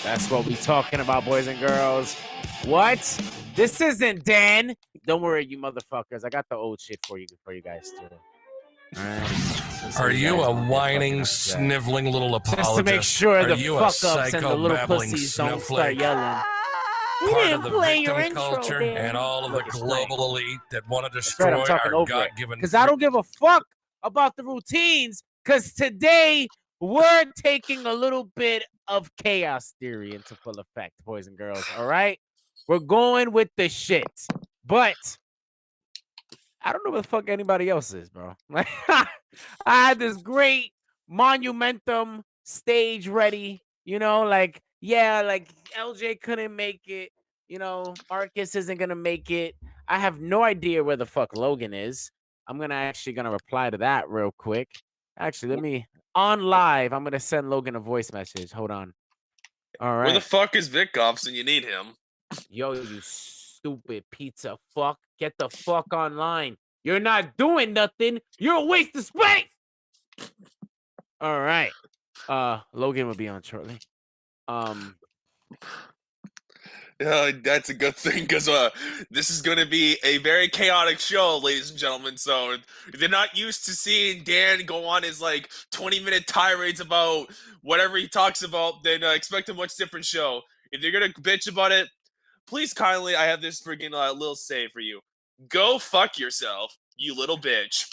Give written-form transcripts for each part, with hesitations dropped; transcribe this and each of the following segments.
That's what we talking about, boys and girls. What? This isn't Dan. Don't worry, you motherfuckers. I got the old shit for you guys too. All right. Are you a whining, sniveling little apologist? Just to make sure Are the you fuck ups and the little pussies don't start yelling. Part of the victim culture and all of the global elite that want to destroy our God-given. Because I don't give a fuck about the routines. Because today we're taking a little bit of chaos theory into full effect, boys and girls. All right, we're going with the shit, but I don't know what the fuck anybody else is, bro. Like, I had this great monumentum stage ready, you know, like, yeah, like LJ couldn't make it, you know, Marcus isn't gonna make it. I have no idea where the fuck Logan is. I'm gonna reply to that real quick. Actually, let me on live. I'm gonna send Logan a voice message. Hold on. All right. Where the fuck is Vic Goffs and you need him? Yo, you stupid pizza fuck. Get the fuck online. You're not doing nothing. You're a waste of space. All right. Logan will be on shortly. That's a good thing because this is going to be a very chaotic show, ladies and gentlemen. So if they're not used to seeing Dan go on his like 20-minute tirades about whatever he talks about, then expect a much different show. If you're going to bitch about it, please kindly, I have this freaking little say for you. Go fuck yourself, you little bitch.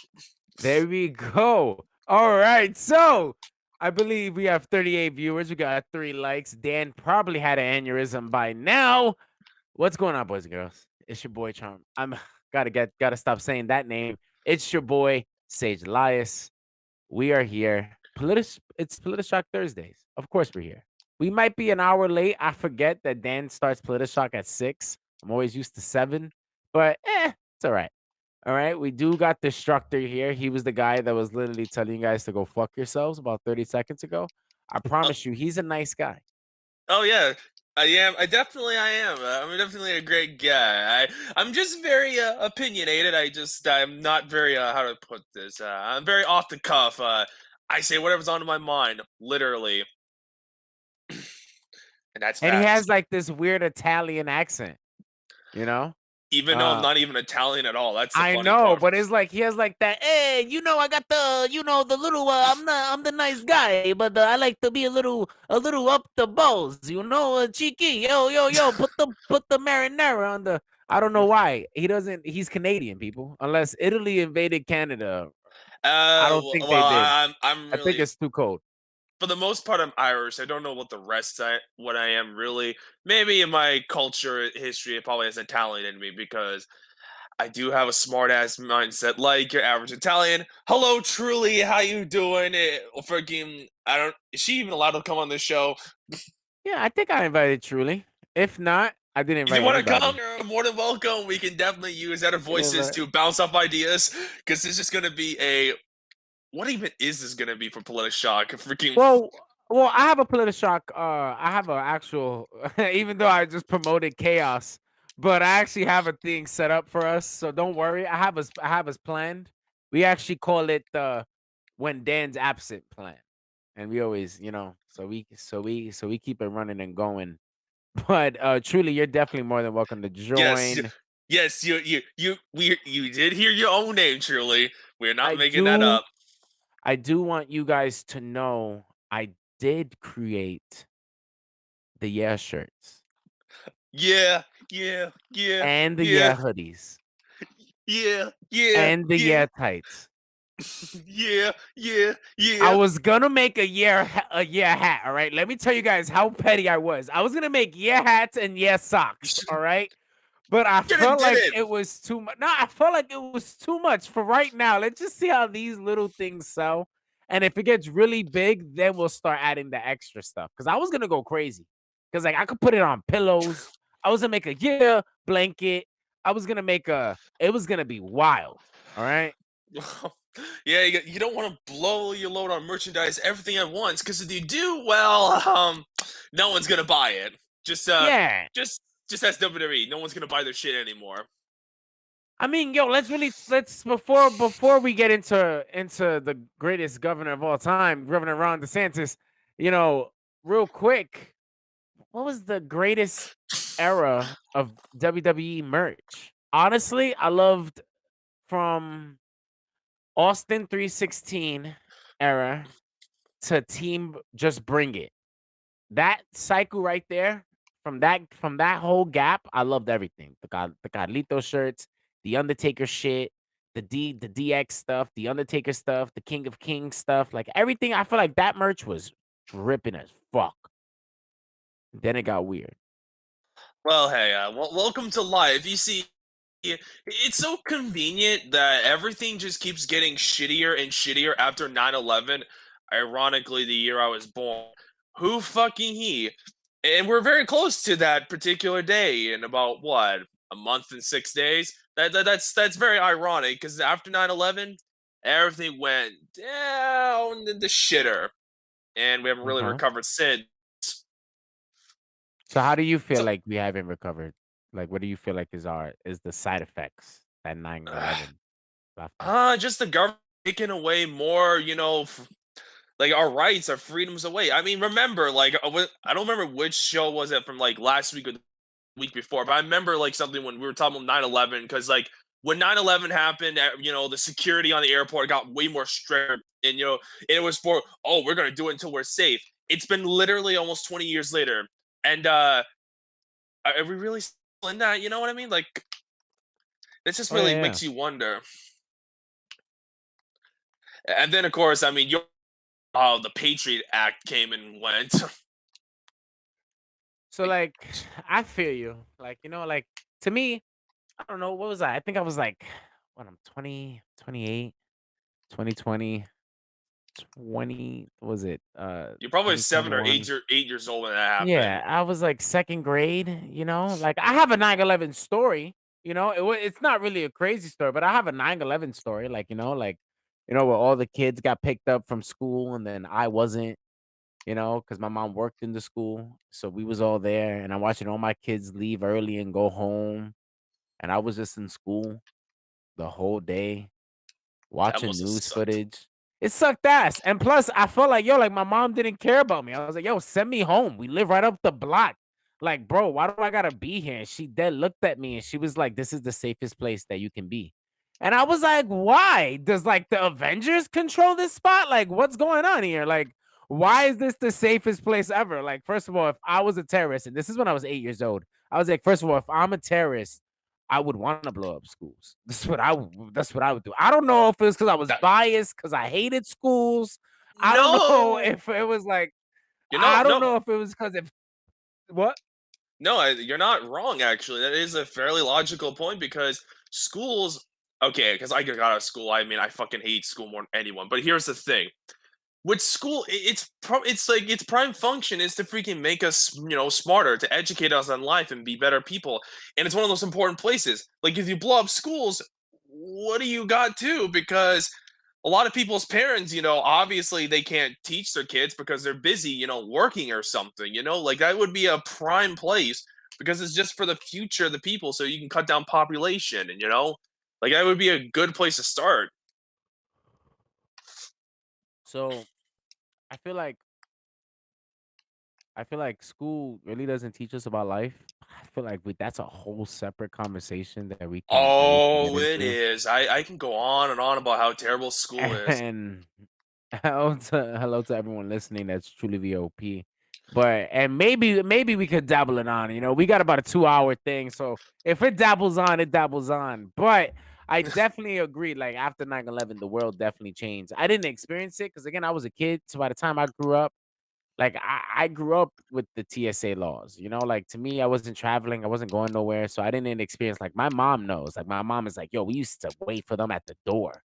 There we go. All right. So I believe we have 38 viewers. We got 3 likes. Dan probably had an aneurysm by now. What's going on, boys and girls? It's your boy Charm. I'm gotta stop saying that name. It's your boy Sage Elias. We are here. It's Politi-Shock Thursdays. Of course we're here. We might be an hour late. I forget that Dan starts Politi-Shock at 6. I'm always used to 7, but it's all right. All right, we do got the instructor here. He was the guy that was literally telling you guys to go fuck yourselves about 30 seconds ago. I promise you, he's a nice guy. Oh, yeah. I am. I am. I'm definitely a great guy. I'm just very opinionated. I'm not very, how to put this? I'm very off the cuff. I say whatever's on my mind, literally. And he has like this weird Italian accent, you know? Even though I'm not even Italian at all. That's the I funny know, part. but it's like he has like that. Hey, you know, I got the, you know, the little. I'm the nice guy, but I like to be a little up the balls. You know, cheeky. Yo. Put the marinara on the. I don't know why he doesn't. He's Canadian, people. Unless Italy invaded Canada, I don't think they did. I think it's too cold. For the most part, I'm Irish. I don't know what the rest what I am really. Maybe in my culture history, it probably has Italian in me because I do have a smart ass mindset like your average Italian. Hello, Truly, how you doing? Is she even allowed to come on this show? Yeah, I think I invited Truly. If not, I didn't invite. If you want to come, you're more than welcome. We can definitely use other voices to bounce off ideas because this is going to be a. What even is this gonna be for Politi-Shock? Freaking well, I have a Politi-Shock. I have an actual, even though I just promoted chaos, but I actually have a thing set up for us. So don't worry. I have us planned. We actually call it the when Dan's absent plan, and we always, you know, so we keep it running and going. But Truly, you're definitely more than welcome to join. Yes, you did hear your own name, Truly. We're not making that up. I do want you guys to know I did create the Yeah shirts. Yeah. And the Yeah hoodies. Yeah. And the Yeah tights. Yeah. I was gonna make a yeah hat, all right? Let me tell you guys how petty I was. I was gonna make Yeah hats and Yeah socks, all right? But I felt like it was too much. No, I felt like it was too much for right now. Let's just see how these little things sell. And if it gets really big, then we'll start adding the extra stuff. Because I was going to go crazy. Because like I could put it on pillows. I was going to make a Yeah blanket. I was going to make it was going to be wild. All right? Yeah, you don't want to blow your load on merchandise, everything at once. Because if you do, well, no one's going to buy it. Just as WWE, no one's gonna buy their shit anymore. I mean, yo, let's before we get into the greatest governor of all time, Governor Ron DeSantis, you know, real quick, what was the greatest era of WWE merch? Honestly, I loved from Austin 316 era to Team Just Bring It. That cycle right there, from that whole gap, I loved everything. The Carlito shirts, the Undertaker shit, the DX stuff, the Undertaker stuff, the King of Kings stuff, like everything. I feel like that merch was dripping as fuck. Then it got weird. Well, hey, welcome to life. You see, it's so convenient that everything just keeps getting shittier and shittier after 9/11. Ironically, the year I was born. Who fucking he? And we're very close to that particular day in about what, a month and 6 days. That's very ironic because after 9/11, everything went down in the shitter, and we haven't really Okay. recovered since. So how do you feel So, like we haven't recovered? Like, what do you feel like is the side effects that 9/11 left us? just the government taking away more, like our rights, our freedoms away. I mean, remember, like, I don't remember which show was it from, like last week or the week before, but I remember like something when we were talking about 9/11 because like when 9/11 happened, the security on the airport got way more strict, and it was for, oh, we're gonna do it until we're safe. It's been literally almost 20 years later, and are we really still in that? You know what I mean? Like, it just Oh yeah, really yeah. makes you wonder. And then, of course, I mean, the Patriot Act came and went. So like, I feel you. Like, like to me, I don't know, what was I? I think I was like, what, I'm 20, 28, 2020, 20, what was it? You're probably 7 or 8 2021. 8 years old when that happened. Yeah, I was like second grade, like I have a 9/11 story, it's not really a crazy story, but I have a 9/11 story, like, where all the kids got picked up from school and then I wasn't, because my mom worked in the school. So we was all there and I'm watching all my kids leave early and go home. And I was just in school the whole day That watching must have news sucked. footage. It sucked ass. And plus, I felt like, yo, like my mom didn't care about me. I was like, yo, send me home. We live right up the block. Like, bro, why do I gotta be here? And she then looked at me and she was like, this is the safest place that you can be. And I was like, why? Does like the Avengers control this spot? Like, what's going on here? Like, why is this the safest place ever? Like, first of all, if I was a terrorist, and this is when I was 8 years old, I was like, first of all, if I'm a terrorist, I would want to blow up schools. That's what I would do. I don't know if it was because I was That- biased, because I hated schools. I don't know no, if it was like, you know, I don't no, know if it was because if what? no, you're not wrong. Actually, that is a fairly logical point because schools. Okay, because I got out of school. I mean, I fucking hate school more than anyone. But here's the thing: with school, it's like its prime function is to freaking make us, smarter, to educate us on life and be better people. And it's one of those important places. Like if you blow up schools, what do you got to? Because a lot of people's parents, obviously they can't teach their kids because they're busy, working or something. Like that would be a prime place because it's just for the future of the people, so you can cut down population, and like that would be a good place to start. So I feel like school really doesn't teach us about life. I feel like that's a whole separate conversation that we can get Oh, it into. is. I can go on and on about how terrible school is. And hello to everyone listening that's truly VOP. But and maybe we could dabble it on. We got about a 2-hour thing. So if it dabbles on, it dabbles on. But I definitely agree. Like after 9/11, the world definitely changed. I didn't experience it because again, I was a kid. So by the time I grew up, like I grew up with the TSA laws. Like to me, I wasn't traveling, I wasn't going nowhere. So I didn't experience like my mom knows. Like my mom is like, yo, we used to wait for them at the door.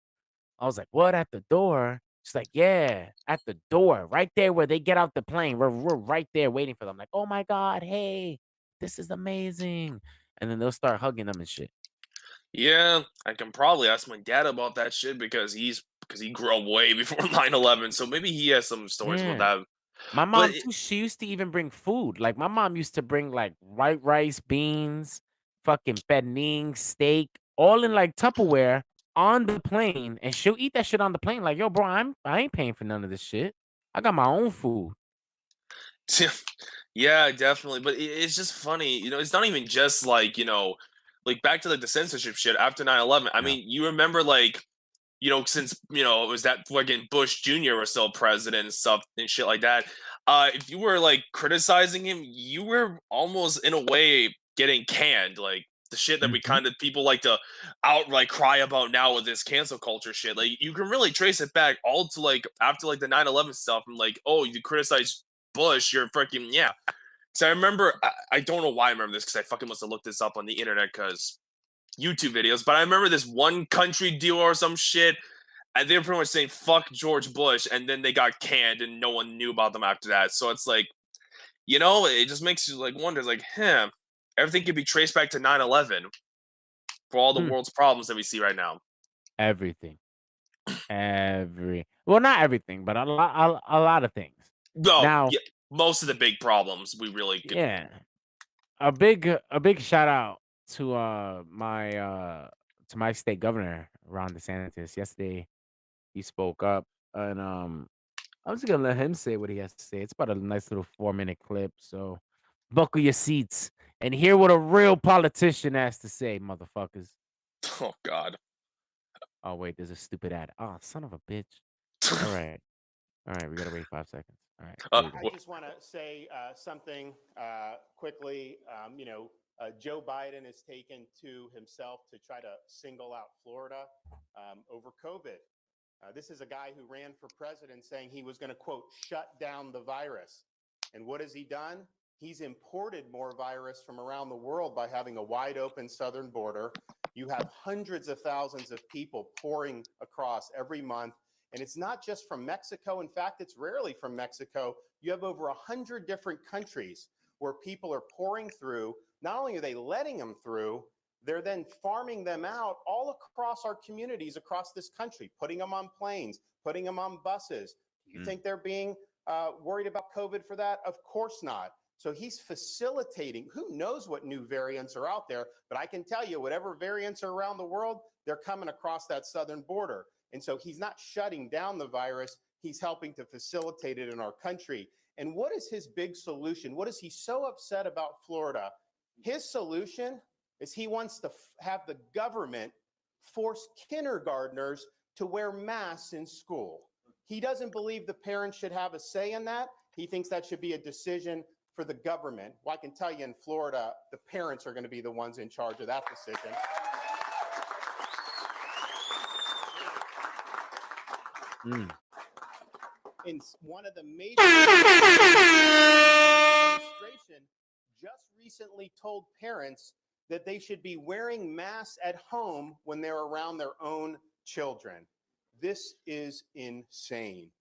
I was like, "What, at the door?" She's like, "Yeah, at the door, right there where they get out the plane. We're right there waiting for them." Like, "Oh my god, hey, this is amazing!" And then they'll start hugging them and shit. Yeah, I can probably ask my dad about that shit because he grew up way before 9/11, so maybe he has some stories about Yeah, that. my But mom too. She used to even bring food. Like my mom used to bring like white rice, beans, fucking pernil, steak, all in like Tupperware on the plane, and she'll eat that shit on the plane. Like, yo, bro, I ain't paying for none of this shit. I got my own food. Yeah, definitely. But it's just funny, it's not even just like, like back to like the censorship shit after 9/11. I Yeah. mean, you remember like, since, it was that fucking Bush Jr. was still president and stuff and shit like that. If you were like criticizing him, you were almost in a way getting canned. Like the shit that we Mhm. kind of people like to outright cry about now with this cancel culture shit. Like you can really trace it back all to like after like the 9/11 stuff and like, oh, you criticize Bush, you're freaking yeah. So I remember, I don't know why I remember this because I fucking must have looked this up on the internet because YouTube videos, but I remember this one country deal or some shit, and they were pretty much saying fuck George Bush, and then they got canned and no one knew about them after that. So it's like, it just makes you like wonder, like, everything can be traced back to 9/11 for all the Hmm. world's problems that we see right now. Everything. Well, not everything, but a lot of things. No, Now, yeah, most of the big problems we really could. yeah, a big shout out to my state governor, Ron DeSantis. Yesterday, he spoke up, and I'm just gonna let him say what he has to say. It's about a nice little 4-minute clip, so buckle your seats and hear what a real politician has to say, motherfuckers. Oh God. Oh wait, there's a stupid ad. Oh, son of a bitch. All right. All right, we gotta wait 5 seconds. All right, here we go. I just want to say something quickly. Joe Biden has taken to himself to try to single out Florida over COVID. This is a guy who ran for president saying he was going to, quote, shut down the virus. And what has he done? He's imported more virus from around the world by having a wide open southern border. You have hundreds of thousands of people pouring across every month. And it's not just from Mexico. In fact, it's rarely from Mexico. You have over 100 different countries where people are pouring through. Not only are they letting them through, they're then farming them out all across our communities across this country, putting them on planes, putting them on buses. Do you think they're being worried about COVID for that? Of course not. So he's facilitating. Who knows what new variants are out there? But I can tell you, whatever variants are around the world, they're coming across that southern border. And so he's not shutting down the virus. He's helping to facilitate it in our country. And what is his big solution? What is he so upset about Florida? His solution is he wants to have the government force kindergartners to wear masks in school. He doesn't believe the parents should have a say in that. He thinks that should be a decision for the government. Well, I can tell you in Florida, the parents are going to be the ones in charge of that decision. In one of the major administration just recently told parents that they should be wearing masks at home when they're around their own children. This is insane.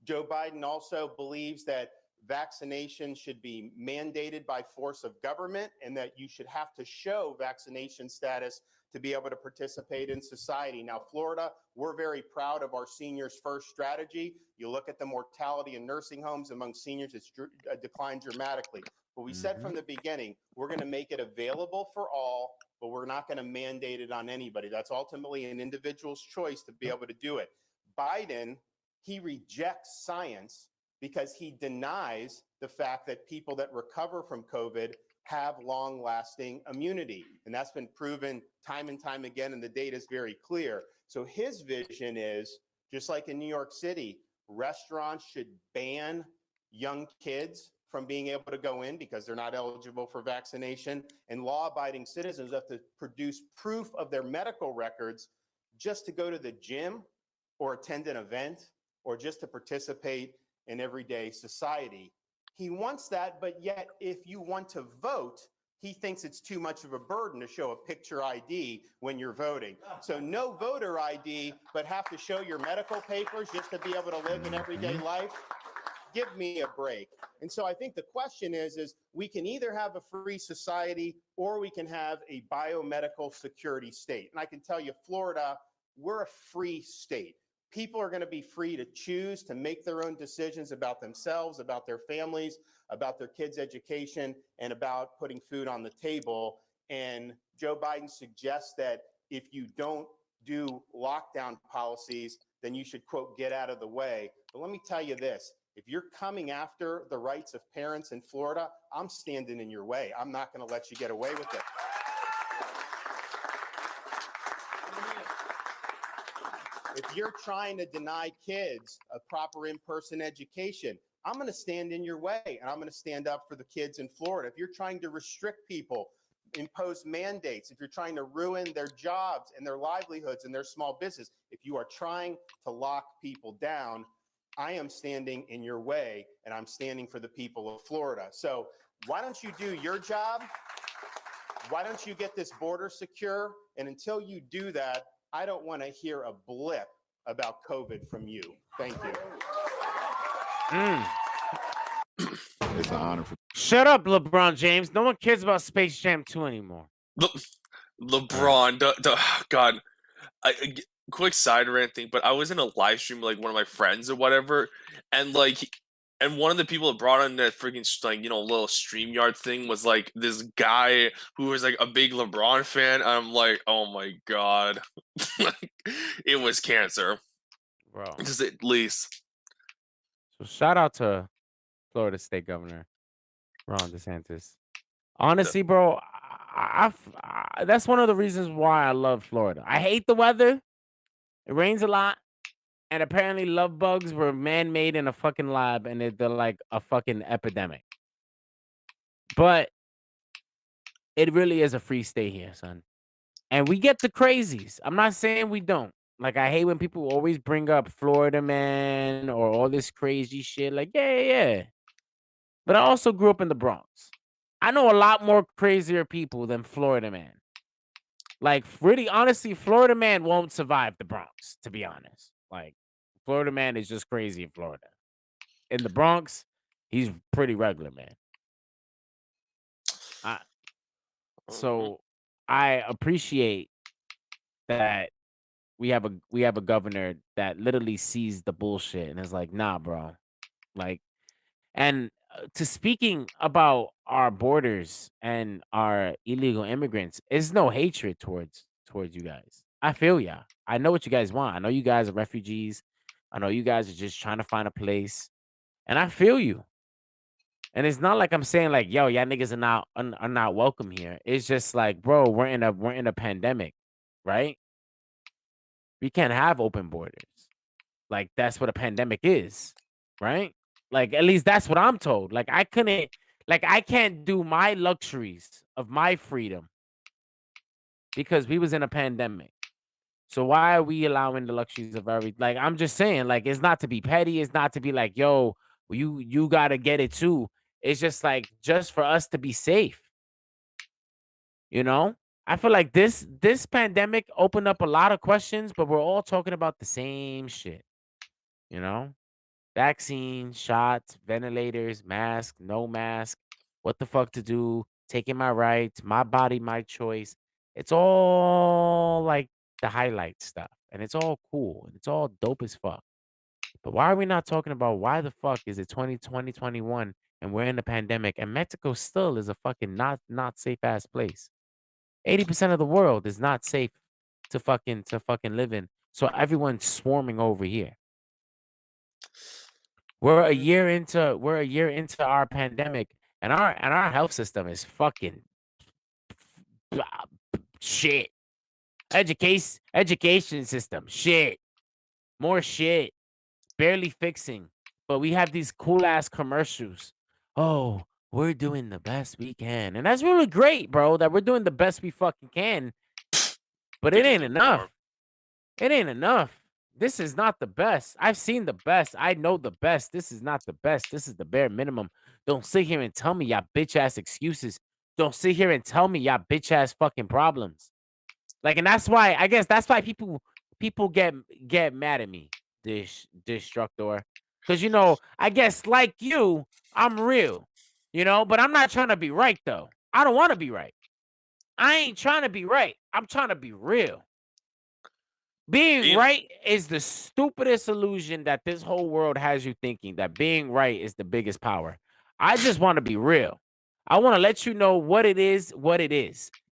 Joe Biden also believes that vaccination should be mandated by force of government and that you should have to show vaccination status to be able to participate in society. Now, Florida, we're very proud of our Seniors First strategy. You look at the mortality in nursing homes among seniors, it's declined dramatically. But we said from the beginning, we're going to make it available for all, but we're not going to mandate it on anybody. That's ultimately an individual's choice to be able to do it. Biden, he rejects science because he denies the fact that people that recover from COVID have long-lasting immunity. And that's been proven time and time again, and the data is very clear. So his vision is, just like in New York City, restaurants should ban young kids from being able to go in because they're not eligible for vaccination, and law-abiding citizens have to produce proof of their medical records just to go to the gym or attend an event or just to participate in everyday society. He wants that, but yet if you want to vote, he thinks it's too much of a burden to show a picture ID when you're voting. So no voter ID, but have to show your medical papers just to be able to live an everyday life. Give me a break. And so I think the question is we can either have a free society or we can have a biomedical security state. And I can tell you, Florida, we're a free state. People are going to be free to choose to make their own decisions about themselves, about their families, about their kids' education, and about putting food on the table. And Joe Biden suggests that if you don't do lockdown policies, then you should, quote, get out of the way. But let me tell you this. If you're coming after the rights of parents in Florida, I'm standing in your way. I'm not going to let you get away with it. If you're trying to deny kids a proper in-person education, I'm going to stand in your way, and I'm going to stand up for the kids in Florida. If you're trying to restrict people, impose mandates, if you're trying to ruin their jobs and their livelihoods and their small business, if you are trying to lock people down, I am standing in your way, and I'm standing for the people of Florida. So why don't you do your job? Why don't you get this border secure? And until you do that, I don't want to hear a blip about COVID from you. Thank you. It's an honor for. Shut up, LeBron James. No one cares about Space Jam 2 anymore. LeBron, God. Quick side rant thing, but I was in a live stream with like one of my friends or whatever, and and one of the people that brought on that freaking little StreamYard thing was like this guy who was like a big LeBron fan. I'm like, oh my god, it was cancer, bro. To say at least. So shout out to Florida State Governor Ron DeSantis. Honestly, bro, that's one of the reasons why I love Florida. I hate the weather. It rains a lot. And apparently love bugs were man-made in a fucking lab, and they're like a fucking epidemic. But it really is a free state here, son. And we get the crazies. I'm not saying we don't. Like, I hate when people always bring up Florida man or all this crazy shit. Like, yeah. But I also grew up in the Bronx. I know a lot more crazier people than Florida man. Like, really, honestly, Florida man won't survive the Bronx, to be honest. Like, Florida man is just crazy in Florida. In the Bronx, he's pretty regular, man. So I appreciate that we have a governor that literally sees the bullshit and is like, nah, bro. Like, and to speaking about our borders and our illegal immigrants, it's no hatred towards you guys. I feel ya. I know what you guys want. I know you guys are refugees. I know you guys are just trying to find a place. And I feel you. And it's not like I'm saying like, yo, y'all niggas are not welcome here. It's just like, bro, we're in a pandemic, right? We can't have open borders. Like, that's what a pandemic is, right? Like, at least that's what I'm told. Like, I can't do my luxuries of my freedom because we was in a pandemic. So why are we allowing the luxuries of like, I'm just saying, like, it's not to be petty. It's not to be like, yo, you got to get it too. It's just like, just for us to be safe. You know? I feel like this pandemic opened up a lot of questions, but we're all talking about the same shit. You know? Vaccine, shots, ventilators, mask, no mask, what the fuck to do, taking my rights, my body, my choice. It's all like the highlight stuff, and it's all cool, and it's all dope as fuck. But why are we not talking about why the fuck is it 2020, 21, and we're in the pandemic, and Mexico still is a fucking not safe ass place. 80% of the world is not safe to fucking live in. So everyone's swarming over here. We're a year into our pandemic, and our health system is fucking shit. Education system shit. More shit. Barely fixing. But we have these cool ass commercials. Oh, we're doing the best we can. And that's really great, bro, that we're doing the best we fucking can. But it ain't enough. It ain't enough. This is not the best. I've seen the best. I know the best. This is not the best. This is the bare minimum. Don't sit here and tell me y'all bitch ass excuses. Don't sit here and tell me y'all bitch ass fucking problems. Like, and that's why, I guess that's why people get mad at me, Destructor. Because, you know, I guess like you, I'm real, you know, but I'm not trying to be right, though. I don't want to be right. I ain't trying to be right. I'm trying to be real. Being right is the stupidest illusion that this whole world has you thinking, that being right is the biggest power. I just want to be real. I want to let you know what it is.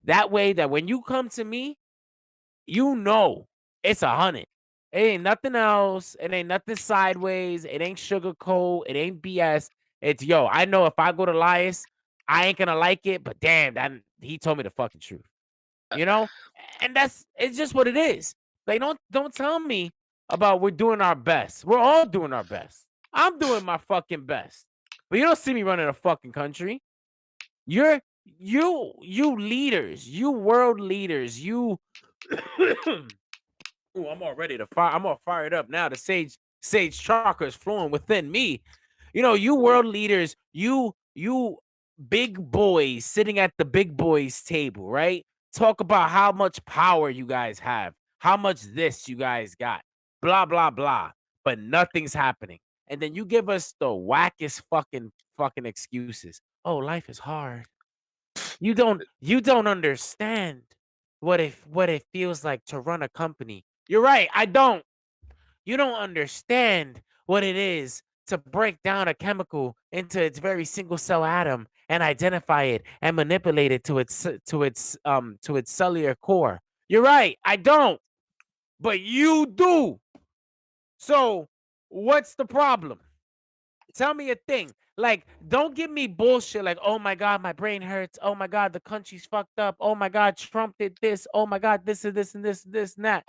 That way that when you come to me, you know it's 100. It ain't nothing else. It ain't nothing sideways. It ain't sugarcoat. It ain't BS. It's yo. I know if I go to Elias, I ain't gonna like it. But damn, he told me the fucking truth. You know, and it's just what it is. Like don't tell me about we're doing our best. We're all doing our best. I'm doing my fucking best. But you don't see me running a fucking country. You leaders, you world leaders, you Ooh, I'm all ready to fire. I'm all fired up now. The sage chakra is flowing within me. You know, you world leaders, you big boys sitting at the big boys table, right? Talk about how much power you guys have, how much this you guys got, blah blah blah. But nothing's happening. And then you give us the wackest fucking excuses. Oh, life is hard. You don't understand what it feels like to run a company. You're right, I don't. You don't understand what it is to break down a chemical into its very single cell atom and identify it and manipulate it to its cellular core. You're right, I don't. But you do. So, what's the problem? Tell me a thing. Like, don't give me bullshit like, oh my God, my brain hurts. Oh my God, the country's fucked up. Oh my God, Trump did this. Oh my God, this and this and this and that.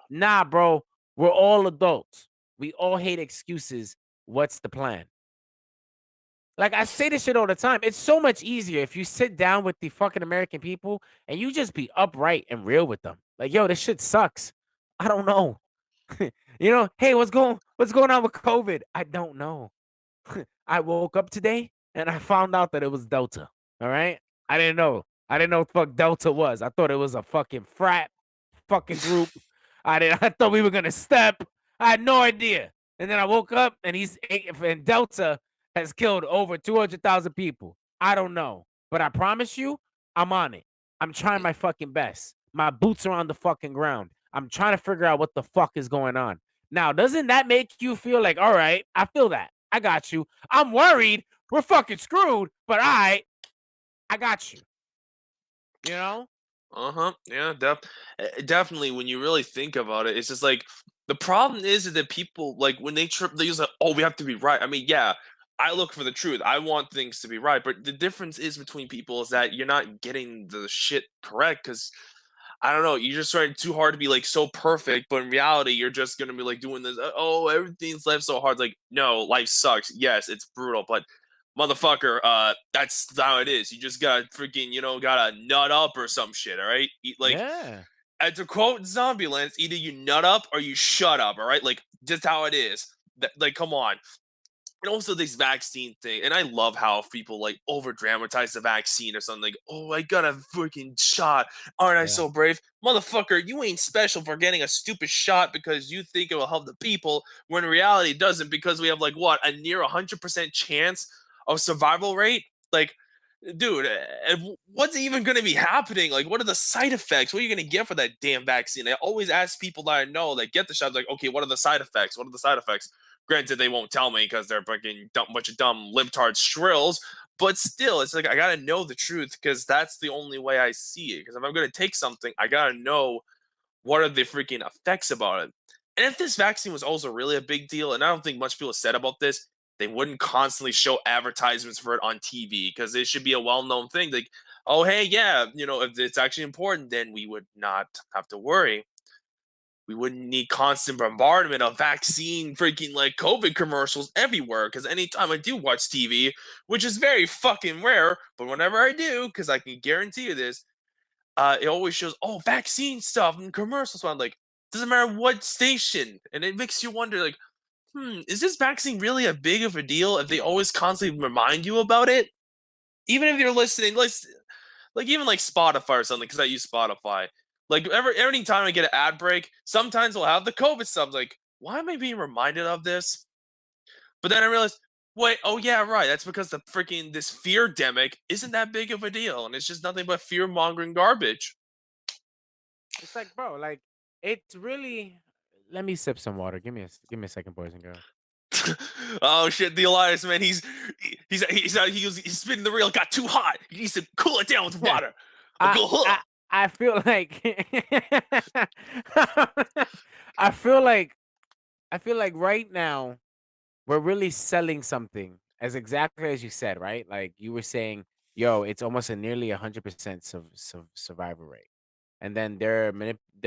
Nah, bro. We're all adults. We all hate excuses. What's the plan? Like, I say this shit all the time. It's so much easier if you sit down with the fucking American people and you just be upright and real with them. Like, yo, this shit sucks. I don't know. You know, hey, what's going on with COVID? I don't know. I woke up today and I found out that it was Delta. All right. I didn't know. I didn't know what the fuck Delta was. I thought it was a fucking frat fucking group. I thought we were gonna step. I had no idea. And then I woke up and and Delta has killed over 200,000 people. I don't know. But I promise you, I'm on it. I'm trying my fucking best. My boots are on the fucking ground. I'm trying to figure out what the fuck is going on. Now, doesn't that make you feel like, all right, I feel that. I got you. I'm worried. We're fucking screwed, but I got you. You know? Yeah, definitely. When you really think about it, it's just like the problem is that people like when they trip, they use like, oh, we have to be right. I mean, yeah, I look for the truth. I want things to be right, but the difference is between people is that you're not getting the shit correct because I don't know. You're just trying too hard to be like so perfect, but in reality, you're just gonna be like doing this. Oh, everything's life so hard. Like, no, life sucks. Yes, it's brutal, but motherfucker, that's how it is. You just gotta freaking, gotta nut up or some shit. All right, like, Yeah. and to quote Zombieland, it's either you nut up or you shut up. All right, like just how it is. Like, come on. And also this vaccine thing, and I love how people like over dramatize the vaccine or something like, oh, I got a freaking shot. Aren't I Yeah. so brave? Motherfucker, you ain't special for getting a stupid shot because you think it will help the people, when in reality it doesn't, because we have like what, a near 100% chance of survival rate? Like, dude, what's even going to be happening? Like, what are the side effects? What are you going to get for that damn vaccine? I always ask people that I know that get the shot, like, okay, what are the side effects? What are the side effects? Granted, they won't tell me because they're fucking bunch of dumb libtard shrills. But still, it's like I gotta know the truth because that's the only way I see it. Because if I'm gonna take something, I gotta know what are the freaking effects about it. And if this vaccine was also really a big deal, and I don't think much people said about this, they wouldn't constantly show advertisements for it on TV because it should be a well-known thing. Like, oh hey, yeah, if it's actually important, then we would not have to worry. We wouldn't need constant bombardment of vaccine freaking like COVID commercials everywhere. Because anytime I do watch TV, which is very fucking rare, but whenever I do, because I can guarantee you this, it always shows, oh, vaccine stuff and commercials. So I'm like, doesn't matter what station. And it makes you wonder, like, is this vaccine really a big of a deal if they always constantly remind you about it? Even if you're listening, like even like Spotify or something, because I use Spotify. Like every time I get an ad break, sometimes I'll have the COVID stuff. Like, why am I being reminded of this? But then I realized, wait, oh yeah, right. That's because the freaking this fear demic isn't that big of a deal, and it's just nothing but fear mongering garbage. It's like, bro, like it's really. Let me sip some water. Give me a second, boys and girls. Oh shit, the Elias man, he's spinning the reel. It got too hot. He needs to cool it down with water. I feel like I feel like right now we're really selling something as exactly as you said, right? Like you were saying, yo, it's almost a nearly 100% survival rate. And then their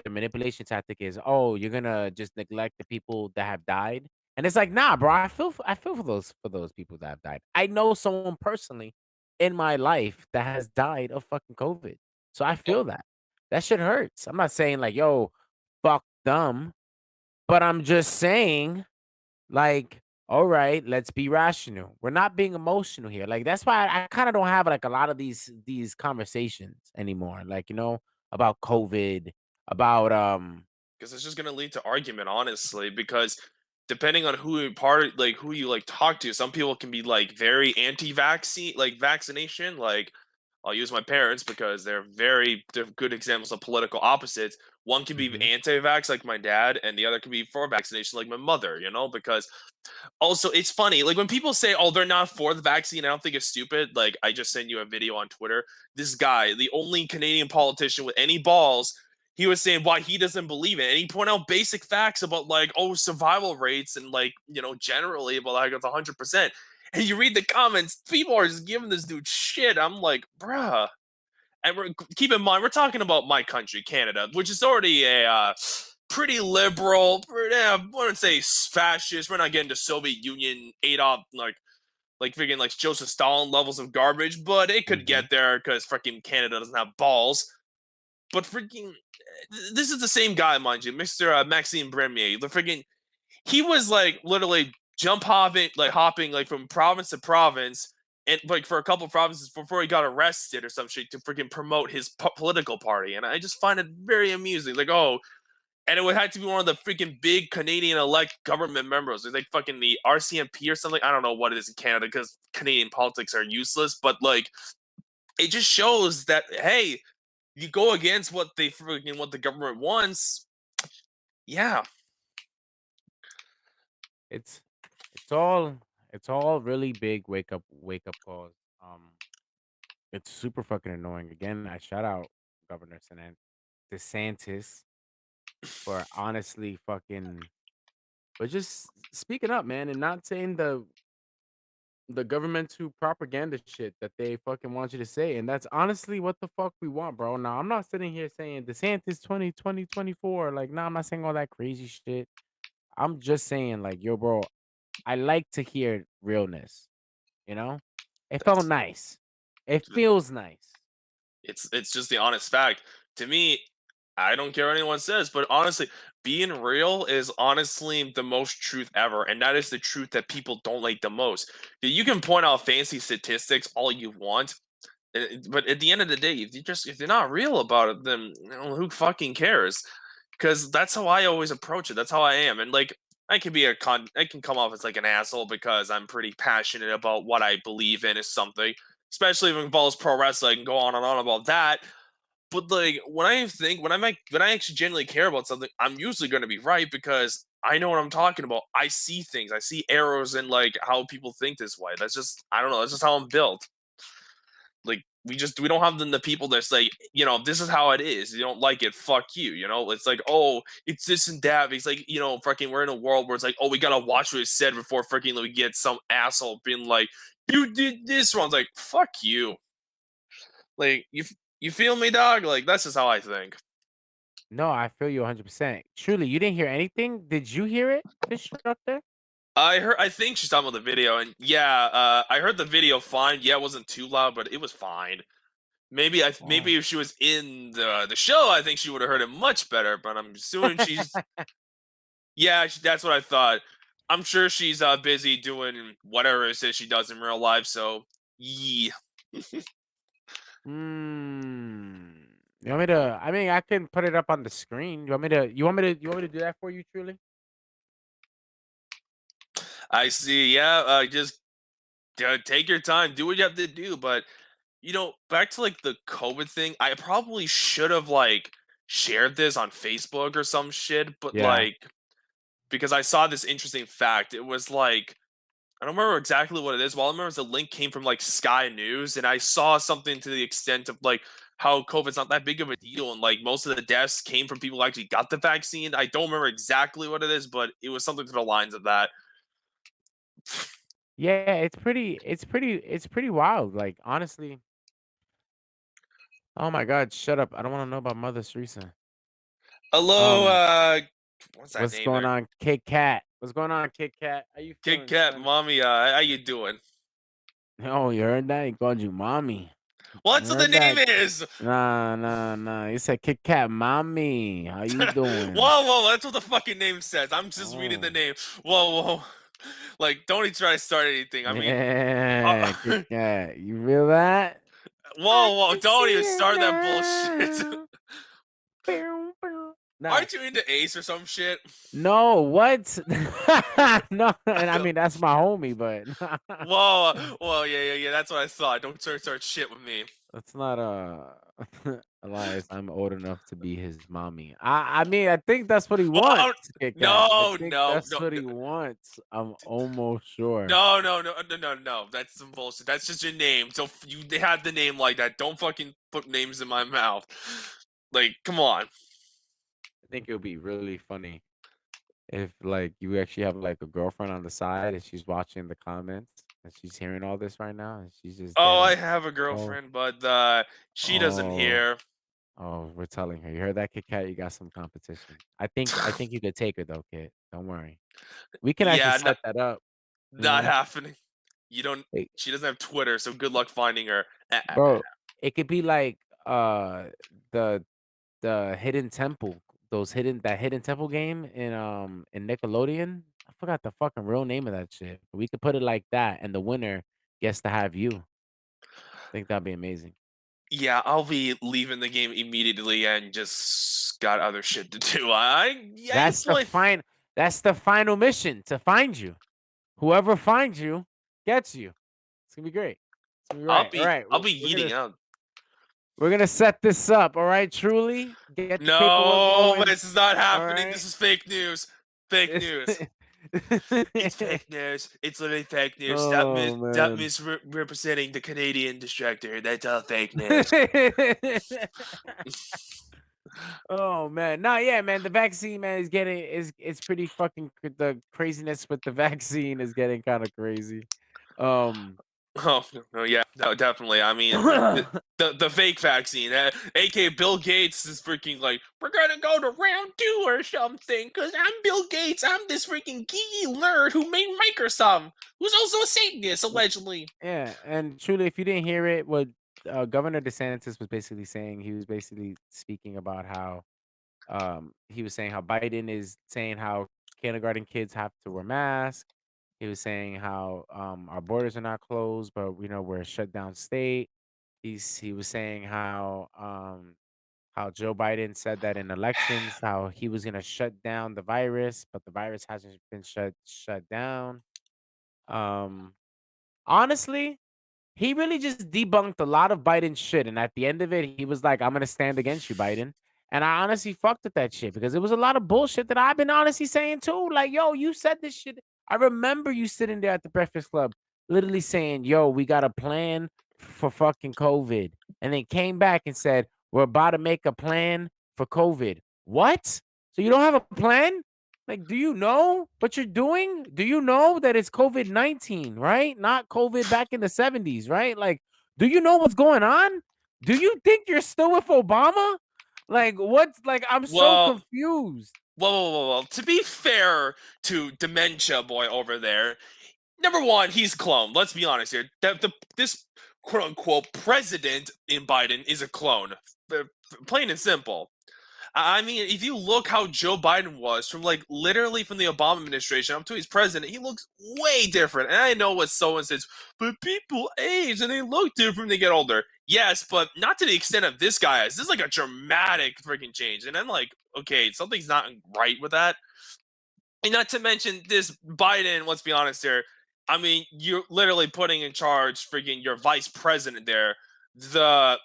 manipulation tactic is, oh, you're gonna just neglect the people that have died. And it's like, nah, bro, I feel for those people that have died. I know someone personally in my life that has died of fucking COVID. So I feel that. That shit hurts. I'm not saying like, yo, fuck them, but I'm just saying like, all right, let's be rational. We're not being emotional here. Like that's why I kind of don't have like a lot of these conversations anymore. Like, about COVID, about because it's just gonna lead to argument, honestly. Because depending on who you like talk to, some people can be like very anti-vaccine, like vaccination. Like I'll use my parents because they're good examples of political opposites. One can be mhm. anti-vax, like my dad, and the other can be for vaccination, like my mother. Because also, it's funny, like when people say, "Oh, they're not for the vaccine," I don't think it's stupid. Like I just sent you a video on Twitter. This guy, the only Canadian politician with any balls, he was saying why he doesn't believe it, and he pointed out basic facts about like survival rates and like generally about like it's 100%. And you read the comments, people are just giving this dude shit. I'm like, bruh. And keep in mind, we're talking about my country, Canada, which is already a pretty liberal, I wouldn't say fascist. We're not getting to Soviet Union, Adolf, like freaking like Joseph Stalin levels of garbage, but it could Mhm. get there because freaking Canada doesn't have balls. But freaking, this is the same guy, mind you, Mr. Maxime Bremier. The freaking, he was like literally hopping like from province to province, and like for a couple of provinces before he got arrested or some shit to freaking promote his political party. And I just find it very amusing. Like, oh, and it would have to be one of the freaking big Canadian elect government members. It's like fucking the RCMP or something. I don't know what it is in Canada because Canadian politics are useless. But like, it just shows that hey, you go against what the government wants. Yeah, It's it's all it's all really big wake up calls. It's super fucking annoying. Again, I shout out Governor DeSantis for honestly fucking, but just speaking up, man, and not saying the government to propaganda shit that they fucking want you to say. And that's honestly what the fuck we want, bro. Now, I'm not sitting here saying DeSantis 2024. Like, nah, I'm not saying all that crazy shit. I'm just saying, like, yo, bro, I like to hear realness, you know? It felt that's nice. It feels nice. it's just the honest fact. To me, I don't care what anyone says, but honestly, being real is honestly the most truth ever, and that is the truth that people don't like the most. You can point out fancy statistics all you want, but at the end of the day, if you're not real about it, then who fucking cares? Because that's how I always approach it. That's how I am, and like I can come off as like an asshole because I'm pretty passionate about what I believe in is something, especially if it involves pro wrestling. I can go on and on about that. But like when I actually genuinely care about something, I'm usually going to be right because I know what I'm talking about. I see things. I see arrows in like how people think this way. That's just I don't know. That's just how I'm built. Like we don't have the people that's like this is how it is. You don't like it, fuck you. It's like oh it's this and that. It's like fucking we're in a world where it's like oh we gotta watch what it said before freaking we get some asshole being like you did this wrong. It's like fuck you. Like you feel me, dog? Like that's just how I think. No, I feel you 100%. Truly, you didn't hear anything? Did you hear it, Fish Instructor? I think she's talking about the video, and yeah, I heard the video fine. Yeah, it wasn't too loud, but it was fine. Oh. Maybe if she was in the show, I think she would have heard it much better. But I'm assuming she's yeah, that's what I thought. I'm sure she's busy doing whatever it is she does in real life. So yeah, Hmm. You want me to? I mean, I can put it up on the screen. You want me to do that for you, truly? I see. Yeah, just take your time, do what you have to do. But back to like the COVID thing, I probably should have like shared this on Facebook or some shit, but Yeah. like because I saw this interesting fact. It was like I don't remember exactly what it is. All I remember is the link came from like Sky News, and I saw something to the extent of like how COVID's not that big of a deal, and like most of the deaths came from people who actually got the vaccine. I don't remember exactly what it is, but it was something to the lines of that. Yeah, it's pretty wild. Like honestly, oh my God, shut up! I don't want to know about Mother Teresa. Hello, what's that What's name going there? on, Kit Kat? What's going on, Kit Kat? How you Kit feeling, Kat, son? mommy, how you doing? Oh, you heard that? He called you mommy. Well, You that's what the heard name that? is. Nah. He said Kit Kat, mommy. How you Whoa, doing? whoa, that's what the fucking name says. I'm just reading the Oh, name. Whoa. Like, don't even try to start anything. I mean, yeah, Kit Kat. You feel that? I whoa, can don't see even it start that bullshit. now. Bow, bow. Nah, Aren't you into Ace or some shit? no, what? No, and I mean that's my homie, but Whoa, yeah. That's what I thought. Don't start shit with me. that's not Elias. I'm old enough to be his mommy. I mean, I think that's what he Well, wants, Kit Kat. I no, think no, that's no, what he wants. I'm almost sure. no. That's some bullshit. That's just your name. So you had the name like that. Don't fucking put names in my mouth. Like, come on. I think it would be really funny if like you actually have like a girlfriend on the side and she's watching the comments and she's hearing all this right now and she's just there Oh, I like, have a oh, girlfriend, but she doesn't oh, hear. oh, we're telling her. You heard that, Kit Kat? You got some competition. I think you could take her though, kid. Don't worry. We can actually Yeah, set that up, you not know? happening. You don't. Hey, She doesn't have Twitter, so good luck finding her. bro, it could be like the hidden temple, that hidden temple game in Nickelodeon. I forgot the fucking real name of that shit. We could put it like that, and the winner gets to have you. I think that'd be amazing. Yeah, I'll be leaving the game immediately and just got other shit to do. Yeah, That's it's the like fine. That's the final mission to find you. Whoever finds you gets you. It's gonna be great. It's gonna be I'll right. All be right, I'll be we're eating out. gonna set this up. All right, truly get the paperwork No, going. this is not All happening. right. This is fake news. Fake It's news. It's fake news. It's literally fake news. Stop oh man. misrepresenting the Canadian distractor. That's all fake news. Oh man, no, yeah, man. The vaccine, man, is getting it's pretty fucking. The craziness with the vaccine is getting kind of crazy. Um, Oh no, yeah, no, definitely. I mean, the fake vaccine, aka Bill Gates, is freaking like, we're gonna go to round 2 or something, cause I'm Bill Gates. I'm this freaking geeky nerd who made Microsoft, who's also a Satanist, allegedly. yeah, and truly, if you didn't hear it, what Governor DeSantis was basically saying, he was basically speaking about how he was saying how Biden is saying how kindergarten kids have to wear masks. He was saying how our borders are not closed, but we're a shut down state. He was saying how Joe Biden said that in elections, how he was gonna shut down the virus, but the virus hasn't been shut down. Um, honestly, he really just debunked a lot of Biden's shit, and at the end of it, he was like, "I'm gonna stand against you, Biden." And I honestly fucked with that shit because it was a lot of bullshit that I've been honestly saying too. Like, yo, you said this shit. I remember you sitting there at the Breakfast Club, literally saying, "Yo, we got a plan for fucking COVID," and then came back and said, "We're about to make a plan for COVID." What? So you don't have a plan? Like, do you know what you're doing? Do you know that it's COVID-19, right? Not COVID back in the 70s, right? Like, do you know what's going on? Do you think you're still with Obama? Like, what's like, I'm so Well, confused. well. To be fair to Dementia Boy over there, number one, he's clone. Let's be honest here. This quote unquote president in Biden is a clone. Plain and simple. I mean, if you look how Joe Biden was from like literally from the Obama administration up to his president, he looks way different. And I know what someone says, but people age and they look different when they get older. Yes, but not to the extent of this guy is. This is like a dramatic freaking change. And I'm like, okay, something's not right with that. And not to mention this Biden, let's be honest here. I mean, you're literally putting in charge freaking your vice president there, the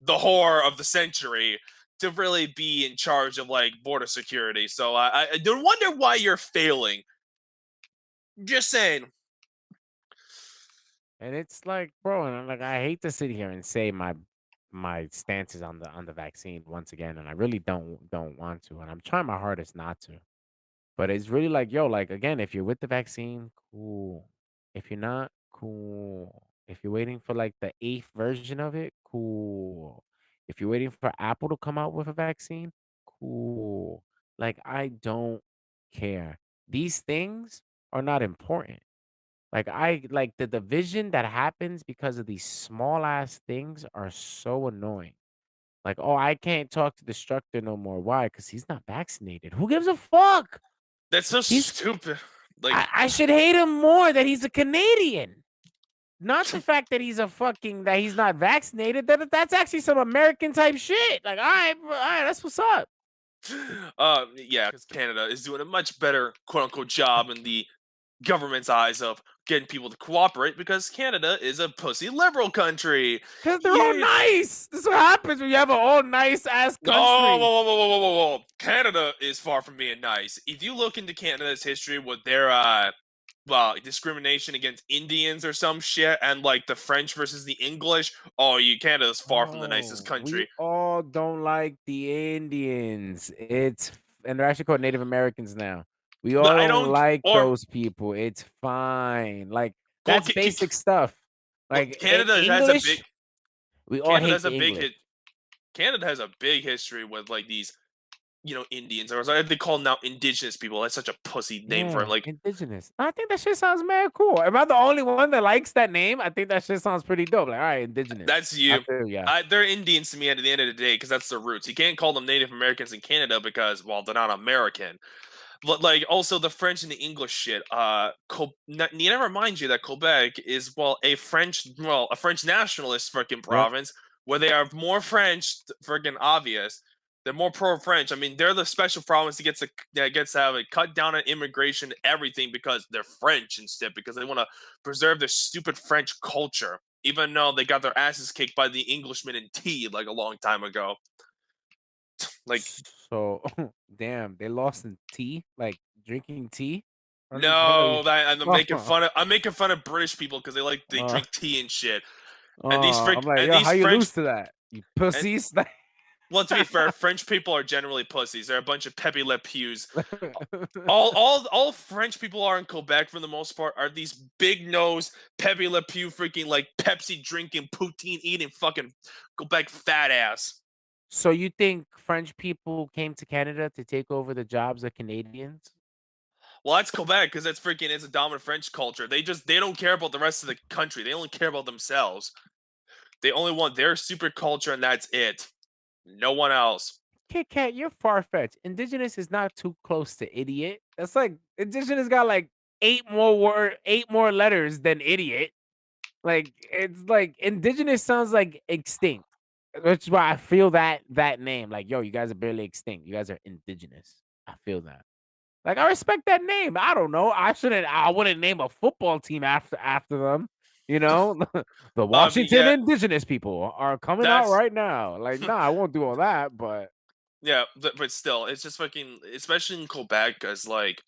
whore of the century, to really be in charge of like border security. So I don't wonder why you're failing. Just saying. And it's like, bro, and like I hate to sit here and say my stances on the vaccine once again, and I really don't want to, and I'm trying my hardest not to. But it's really like, yo, like again, if you're with the vaccine, cool. If you're not, cool. If you're waiting for like the eighth version of it, cool. If you're waiting for Apple to come out with a vaccine, cool. Like I don't care. These things are not important. Like I like the division that happens because of these small ass things are so annoying. Like, oh, I can't talk to the instructor no more. Why? Because he's not vaccinated. Who gives a fuck? That's so He's stupid. Like, I should hate him more that he's a Canadian. Not the fact that that he's not vaccinated. That's actually some American type shit. Like, all right, that's what's up. yeah, because Canada is doing a much better quote unquote job in the government's eyes of getting people to cooperate because Canada is a pussy liberal country. Because they're all nice. This is what happens when you have an all nice ass country. Whoa. Canada is far from being nice. If you look into Canada's history with their discrimination against Indians or some shit, and like the French versus the English, Canada's far from the nicest country. We all don't like the Indians. And they're actually called Native Americans now. We all don't like those people. It's fine. Like that's basic stuff. Like Canada English, has a big. We all hate the English. Canada has a big history with like these, Indians, or they call them now indigenous people. That's such a pussy name for them. Like indigenous. I think that shit sounds mad cool. Am I the only one that likes that name? I think that shit sounds pretty dope. Like, all right, indigenous. That's you. Yeah. They're Indians to me at the end of the day because that's their roots. You can't call them Native Americans in Canada because, well, they're not American. But like also the French and the English shit. Need I remind you that Quebec is a French nationalist freaking province where they are more French, freaking obvious. They're more pro-French. I mean, they're the special province that gets to have a cut down on immigration, everything because they're French instead because they want to preserve their stupid French culture, even though they got their asses kicked by the Englishmen in tea like a long time ago. Like, so damn, they lost in tea, like drinking tea. No, I'm making fun of British people because they drink tea and shit. And these I'm like, yo, how you lose to that? You pussies. Well, to be fair, French people are generally pussies. They're a bunch of peppy le pews. all French people are in Quebec for the most part are these big nose peppy le pew freaking like Pepsi drinking, poutine eating fucking Quebec fat ass. So you think French people came to Canada to take over the jobs of Canadians? Well, that's Quebec because it's a dominant French culture. They don't care about the rest of the country. They only care about themselves. They only want their super culture and that's it. No one else. Kit Kat, you're far-fetched. Indigenous is not too close to idiot. That's like indigenous got like 8 more letters than idiot. Like it's like indigenous sounds like extinct. Which is why I feel that name. Like, yo, you guys are barely extinct. You guys are indigenous. I feel that. Like I respect that name. I don't know. I wouldn't name a football team after them. You know, the Washington indigenous people are coming out right now. Like, nah, I won't do all that, but yeah, but still, it's just fucking, especially in Quebec, because like,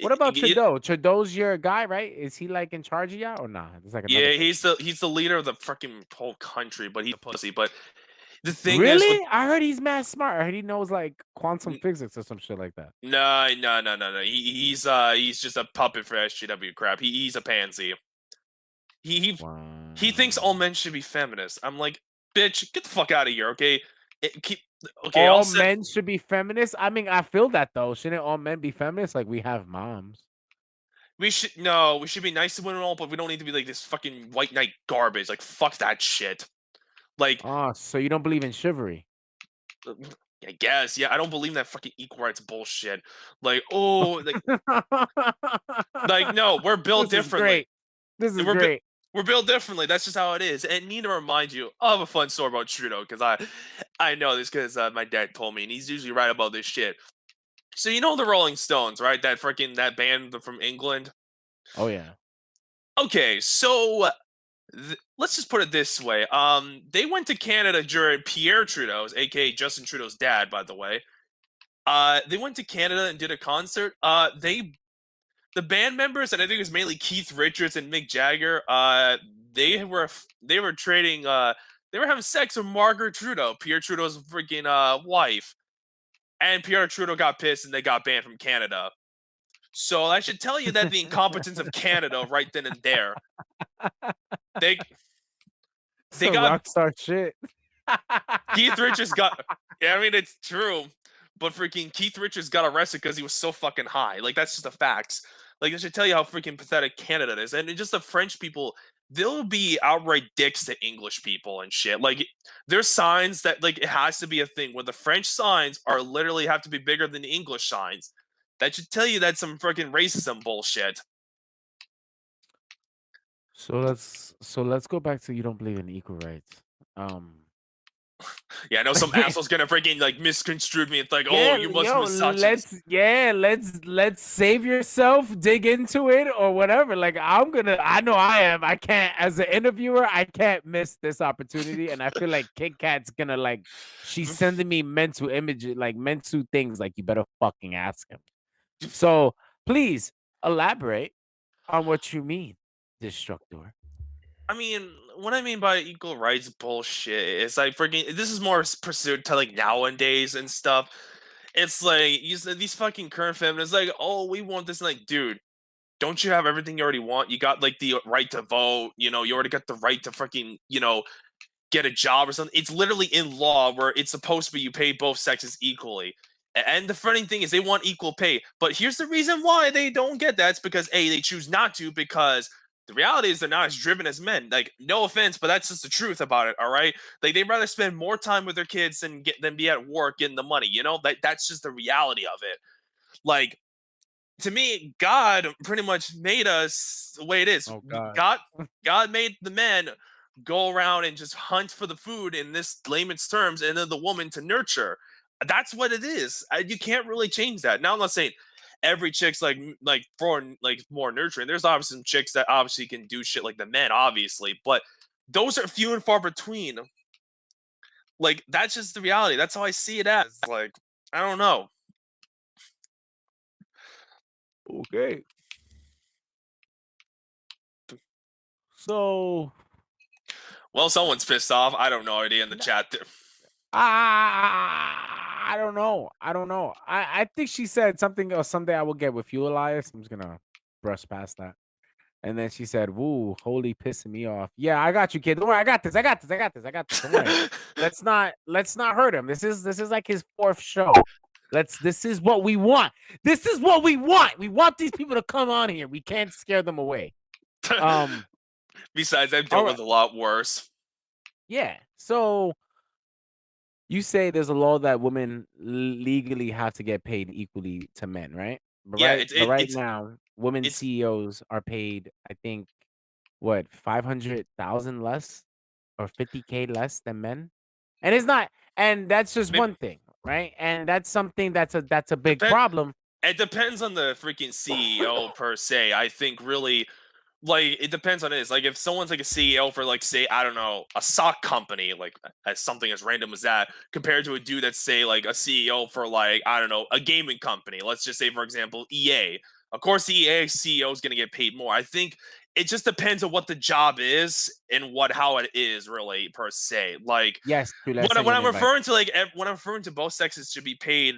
what about Trudeau? Trudeau's your guy, right? Is he like in charge of y'all or not? Nah? Like he's the leader of the fucking whole country, but he's a pussy. But the thing is, I heard he's mad smart. I heard he knows like quantum physics or some shit like that. No. He's just a puppet for SJW crap. He's a pansy. He thinks all men should be feminists. I'm like, bitch, get the fuck out of here, okay? All men should be feminists. I mean, I feel that though. Shouldn't all men be feminists? Like we have moms. We should be nice to women all, but we don't need to be like this fucking white knight garbage. Like fuck that shit. Like, so you don't believe in chivalry? I guess, yeah. I don't believe in that fucking equal rights bullshit. Like, like no, we're built differently. This is great. We're built differently. That's just how it is. And need to remind you of a fun story about Trudeau because I know this because my dad told me, and he's usually right about this shit. So you know the Rolling Stones, right? That band from England. Oh yeah. Okay, so let's just put it this way. They went to Canada during Pierre Trudeau's, aka Justin Trudeau's dad, by the way. They went to Canada and did a concert. The band members, and I think it was mainly Keith Richards and Mick Jagger, they were trading. They were having sex with Margaret Trudeau, Pierre Trudeau's freaking wife, and Pierre Trudeau got pissed and they got banned from Canada. So I should tell you that the incompetence of Canada right then and there. They got rock star shit. Keith Richards got. Yeah, I mean it's true, but freaking Keith Richards got arrested because he was so fucking high. Like that's just a fact. Like I should tell you how freaking pathetic Canada is, and just the French people. They'll be outright dicks to English people and shit. Like there's signs that like it has to be a thing where the French signs are literally have to be bigger than the English signs. That should tell you that's some freaking racism bullshit. So let's go back to you don't believe in equal rights. Yeah, I know some asshole's gonna freaking like misconstrue me. It's like, oh, you must misogynist. Let's save yourself, dig into it or whatever. Like I know I am. I can't as an interviewer, I can't miss this opportunity. And I feel like Kit Kat's gonna like she's sending me mental images, like mental things like you better fucking ask him. So please elaborate on what you mean, Destructor. I mean, what I mean by equal rights bullshit is like freaking. This is more pursued to like nowadays and stuff. It's like these fucking current feminists like, oh, we want this. Like, dude, don't you have everything you already want? You got like the right to vote. You know, you already got the right to freaking get a job or something. It's literally in law where it's supposed to be you pay both sexes equally. And the funny thing is they want equal pay. But here's the reason why they don't get that. It's because A, they choose not to because the reality is they're not as driven as men. Like, no offense, but that's just the truth about it, all right? Like, they'd rather spend more time with their kids than be at work getting the money, you know? That's just the reality of it. Like, to me, God pretty much made us the way it is. Oh, God. God made the men go around and just hunt for the food in this layman's terms, and then the woman to nurture. That's what it is. You can't really change that. Now I'm not saying every chick's like for like more nurturing. There's obviously some chicks that obviously can do shit like the men, obviously, but those are few and far between. Like that's just the reality. That's how I see it as. Like I don't know. Okay. So, well, someone's pissed off. I don't know already in the chat. I don't know. I think she said something else. Someday I will get with you, Elias. I'm just gonna brush past that. And then she said, "Woo, holy pissing me off." Yeah, I got you, kid. Don't worry, I got this. Don't worry. let's not hurt him. This is like his 4th show. This is what we want. We want these people to come on here. We can't scare them away. Besides, I've dealt with a lot worse. Yeah. So you say there's a law that women legally have to get paid equally to men, right? But yeah, right now, women CEOs are paid, I think, what, 500,000 less or 50K less than men, and it's not, and that's just one thing, right? And that's something that's a big problem. It depends on the freaking CEO per se. I think really. Like it depends on it. Like if someone's like a CEO for like say I don't know a sock company, like as something as random as that, compared to a dude that's say like a CEO for like I don't know a gaming company. Let's just say for example EA. Of course, the EA CEO is going to get paid more. I think it just depends on what the job is and how it is really per se. Like yes, when I'm referring to when I'm referring to both sexes should be paid,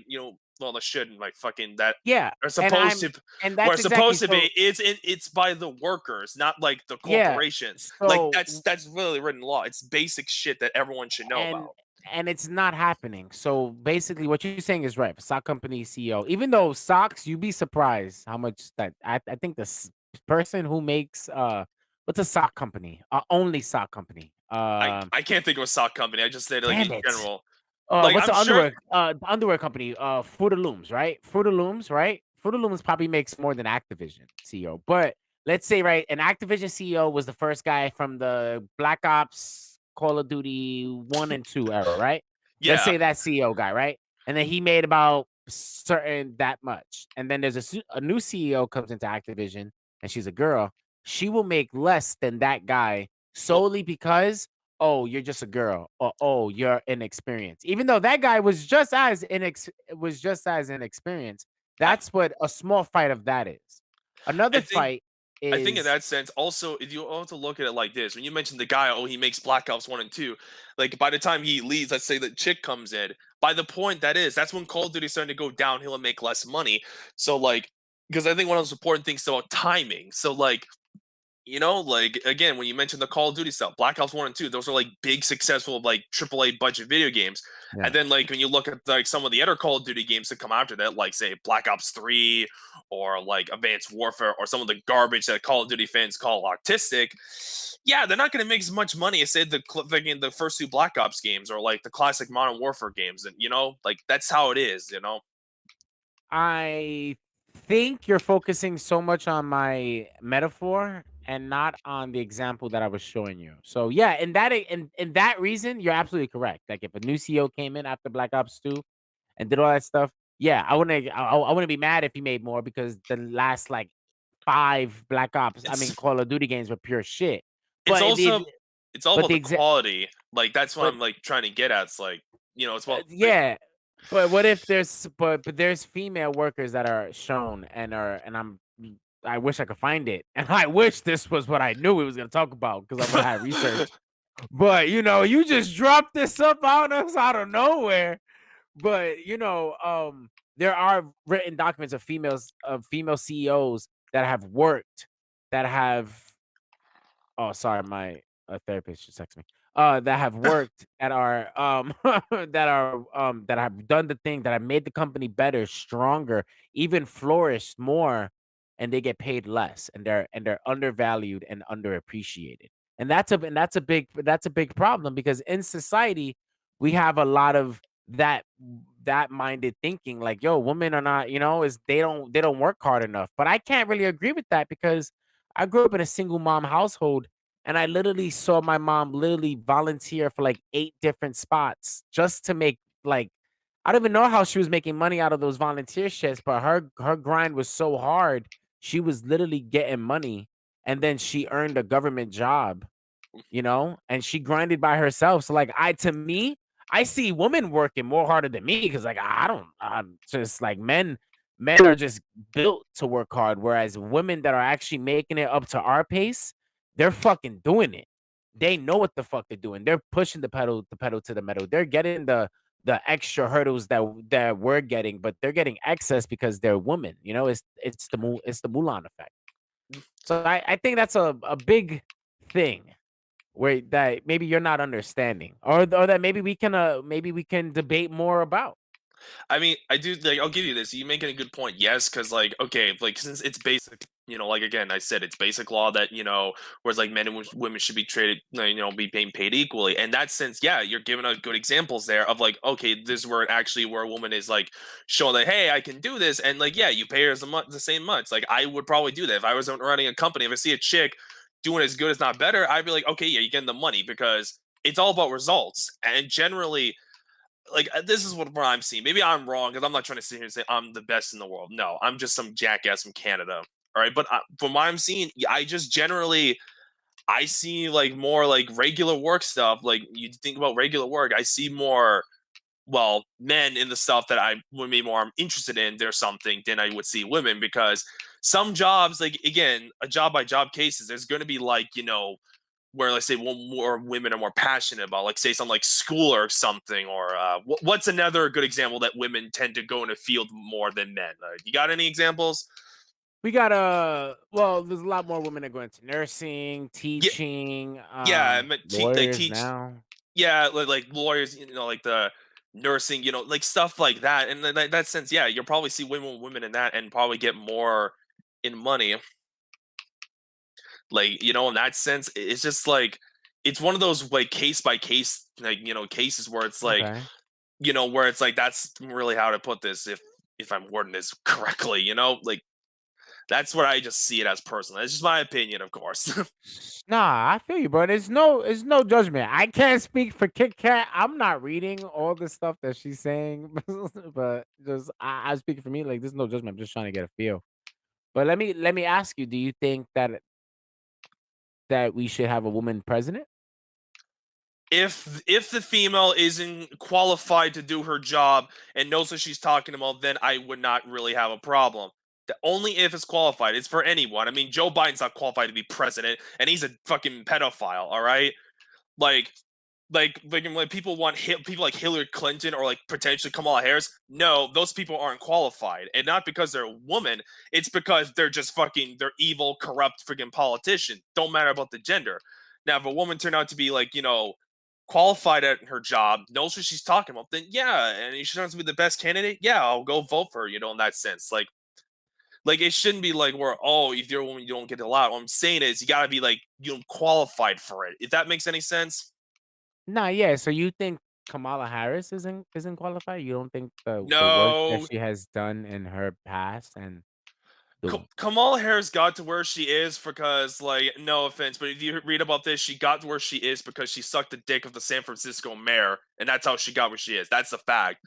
well, they shouldn't like fucking that. Yeah, are supposed to. And that's supposed to be. It's by the workers, not like the corporations. Yeah, so, like that's really written law. It's basic shit that everyone should know about. And it's not happening. So basically, what you're saying is right. Sock company CEO, even though socks, you'd be surprised how much that I think the person who makes what's a sock company? Only sock company. I can't think of a sock company. I just said like in general. What's the underwear? Underwear company. Fruit of Looms, right? Fruit of Looms, right? Fruit of Looms probably makes more than Activision CEO. But let's say, right, an Activision CEO was the first guy from the Black Ops, Call of Duty 1 and 2 era, right? Yeah. Let's say that CEO guy, right? And then he made about that much. And then there's a new CEO comes into Activision, and she's a girl. She will make less than that guy solely because. Oh, you're just a girl, or oh, you're inexperienced. Even though that guy was just as inexperienced, that's what a small fight of that is. Another fight I think in that sense, also, if you also look at it like this, when you mentioned the guy, he makes Black Ops 1 and 2, like, by the time he leaves, let's say the chick comes in, by the point that's when Call of Duty's starting to go downhill and make less money. So, like, because I think one of those important things about timing. So, like, like again, when you mentioned the Call of Duty stuff, Black Ops 1 and 2, those are like big, successful, like AAA budget video games. Yeah. And then like when you look at like some of the other Call of Duty games that come after that, like say Black Ops 3 or like Advanced Warfare or some of the garbage that Call of Duty fans call autistic, yeah, they're not going to make as much money as say the first two Black Ops games or like the classic Modern Warfare games. And like that's how it is. I think you're focusing so much on my metaphor and not on the example that I was showing you. So yeah, in that reason, you're absolutely correct. Like if a new CEO came in after Black Ops 2 and did all that stuff, yeah, I wouldn't be mad if he made more because the last like 5 Black Ops, Call of Duty games were pure shit. It's But also it's all about the the quality. Like that's what I'm like trying to get at. It's like it's about yeah. But what if there's there's female workers that are shown and I wish I could find it, and I wish this was what I knew we was gonna talk about because I'm gonna have research. But you just dropped this up on us out of nowhere. But there are written documents of female CEOs that have worked that have. Oh, sorry, my therapist just texted me. That have worked that are that have done the thing that have made the company better, stronger, even flourished more, and they get paid less, and they're undervalued and underappreciated. And that's a big problem because in society we have a lot of that minded thinking like, yo, women are not, is they don't work hard enough. But I can't really agree with that because I grew up in a single mom household and I literally saw my mom literally volunteer for like 8 different spots just to make like I don't even know how she was making money out of those volunteer shifts, but her grind was so hard. She was literally getting money and then she earned a government job, and she grinded by herself. So like to me, I see women working more harder than me because like I'm just like men are just built to work hard, whereas women that are actually making it up to our pace, they're fucking doing it. They know what the fuck they're doing. They're pushing the pedal to the metal. They're getting the extra hurdles that we're getting, but they're getting excess because they're women. It's the Mulan effect. So I think that's a big thing where that maybe you're not understanding, or that maybe we can debate more about. I mean, I do like. I'll give you this. You making a good point. Yes, because like, okay, like since it's basic, like again, I said it's basic law that whereas like men and women should be treated, be being paid equally. And that sense, yeah, you're giving us good examples there of like, okay, this is where a woman is like showing that, hey, I can do this, and like, yeah, you pay her the same much. Like, I would probably do that if I was running a company. If I see a chick doing as good as not better, I'd be like, okay, yeah, you're getting the money because it's all about results, and generally like this is what I'm seeing. Maybe I'm wrong because I'm not trying to sit here and say I'm the best in the world. No, I'm just some jackass from Canada. All right, but from what I'm seeing, I just generally I see like more like regular work stuff. Like you think about regular work, I see more men in the stuff that I would be more interested in. There's something than I would see women because some jobs, like again, a job by job cases, there's going to be like where let's say more women are more passionate about, like say something like school or something, or what's another good example that women tend to go in a field more than men? You got any examples? We got there's a lot more women that go into nursing, teaching, yeah, lawyers teach, now. Yeah, like lawyers, like the nursing, like stuff like that. And in that sense, yeah, you'll probably see women in that and probably get more in money. Like, in that sense, it's just like it's one of those like case by case, like, cases where it's like, Okay. where it's like that's really how to put this if I'm wording this correctly, like that's what I just see it as personally. It's just my opinion, of course. Nah, I feel you, bro. There's no judgment. I can't speak for Kit Kat. I'm not reading all the stuff that she's saying, but just I'm speaking for me. Like, there's no judgment. I'm just trying to get a feel. But let me ask you: do you think that we should have a woman president? If the female isn't qualified to do her job and knows what she's talking about, then I would not really have a problem. Only if it's qualified. It's for anyone. I mean, Joe Biden's not qualified to be president, and he's a fucking pedophile. All right, like when people want people like Hillary Clinton or like potentially Kamala Harris. No, those people aren't qualified, and not because they're a woman. It's because they're just they're evil, corrupt, freaking politicians. Don't matter about the gender. Now, if a woman turned out to be like qualified at her job, knows what she's talking about, then yeah, and she turns to be the best candidate. Yeah, I'll go vote for her. In that sense, like it shouldn't be like where if you're a woman you don't get allowed. What I'm saying is you gotta be like qualified for it. If that makes any sense. Nah, yeah. So you think Kamala Harris isn't qualified? You don't think the work that No, she has done in her past and the Kamala Harris got to where she is because, like, no offense, but if you read about this, she got to where she is because she sucked the dick of the San Francisco mayor, and that's how she got where she is. That's the fact.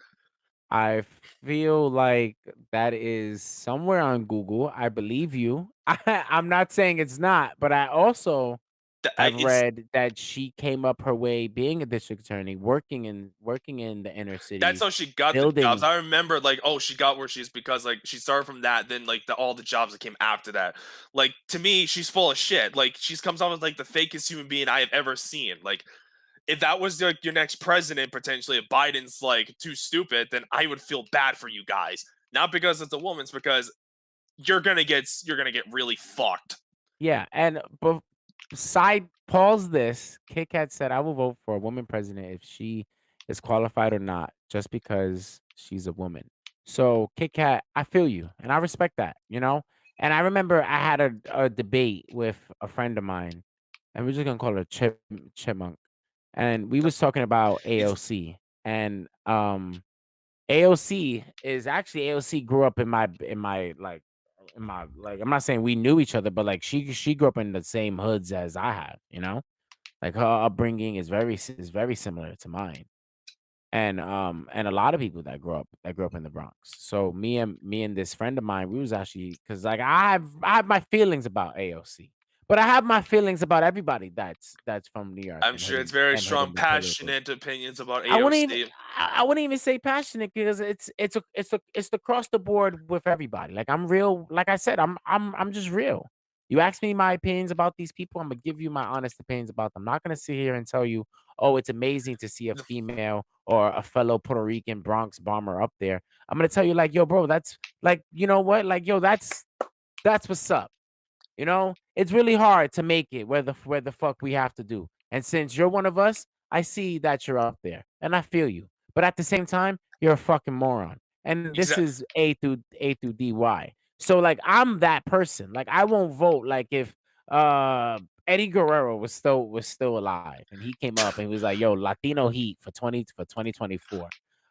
I feel like that is somewhere on Google. I believe you. I'm not saying it's not, but I also have It's read that she came up her way being a district attorney, working in the inner That's cities, how she got the jobs. building. I remember, like, she got where she is because, like, she started from that. Then, like, all the jobs that came after that. Like, to me, she's full of shit. Like, she comes off as like the fakest human being I have ever seen. Like, if that was like your next president, potentially, if Biden's like too stupid, then I would feel bad for you guys. Not because it's a woman's, because you're gonna get really fucked. Yeah, and but side pause this. Kit Kat said, "I will vote for a woman president if she is qualified or not, just because she's a woman." So Kit Kat, I feel you, and I respect that. And I remember I had a debate with a friend of mine, and we're just gonna call her Chipmunk, and we was talking about AOC, and AOC grew up in my I'm not saying we knew each other, but like she grew up in the same hoods as I have. Like her upbringing is very similar to mine. And a lot of people that grew up in the Bronx. So me and this friend of mine, we was actually because like I have my feelings about AOC, but I have my feelings about everybody that's from New York I'm and sure it's hooded very and hooded strong, and political. passionate opinions about I wouldn't even AOC. I wouldn't even say passionate because it's across the board with everybody. Like I'm real, like I said, I'm just real. You ask me my opinions about these people, I'm gonna give you my honest opinions about them. I'm not gonna sit here and tell you, oh, it's amazing to see a female or a fellow Puerto Rican Bronx bomber up there. I'm gonna tell you, like, yo, bro, that's like, you know what? Like, yo, that's what's up. It's really hard to make it where the fuck we have to do. And since you're one of us, I see that you're up there, and I feel you. But at the same time, you're a fucking moron. And this Exactly. is A through DY. So like I'm that person. Like I won't vote. Like if Eddie Guerrero was still alive and he came up and he was like, "Yo, Latino Heat for 2024."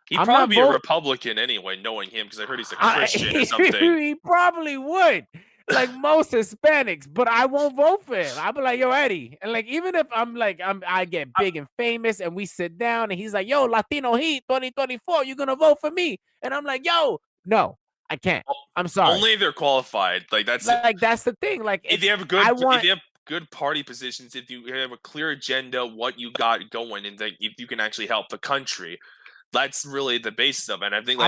He'd I'm probably not be a voting. Republican anyway, knowing him, because I heard he's a Christian or something. He probably would, like most Hispanics, but I won't vote for him. I'll be like, yo, Eddie. And like, even if I get big and famous and we sit down and he's like, yo, Latino Heat 2024, you're going to vote for me. And I'm like, yo, no, I can't. I'm sorry. Only if they're qualified. Like that's the thing. Like if you have good party positions, if you have a clear agenda, what you got going, and if you can actually help the country. That's really the basis of it. And I think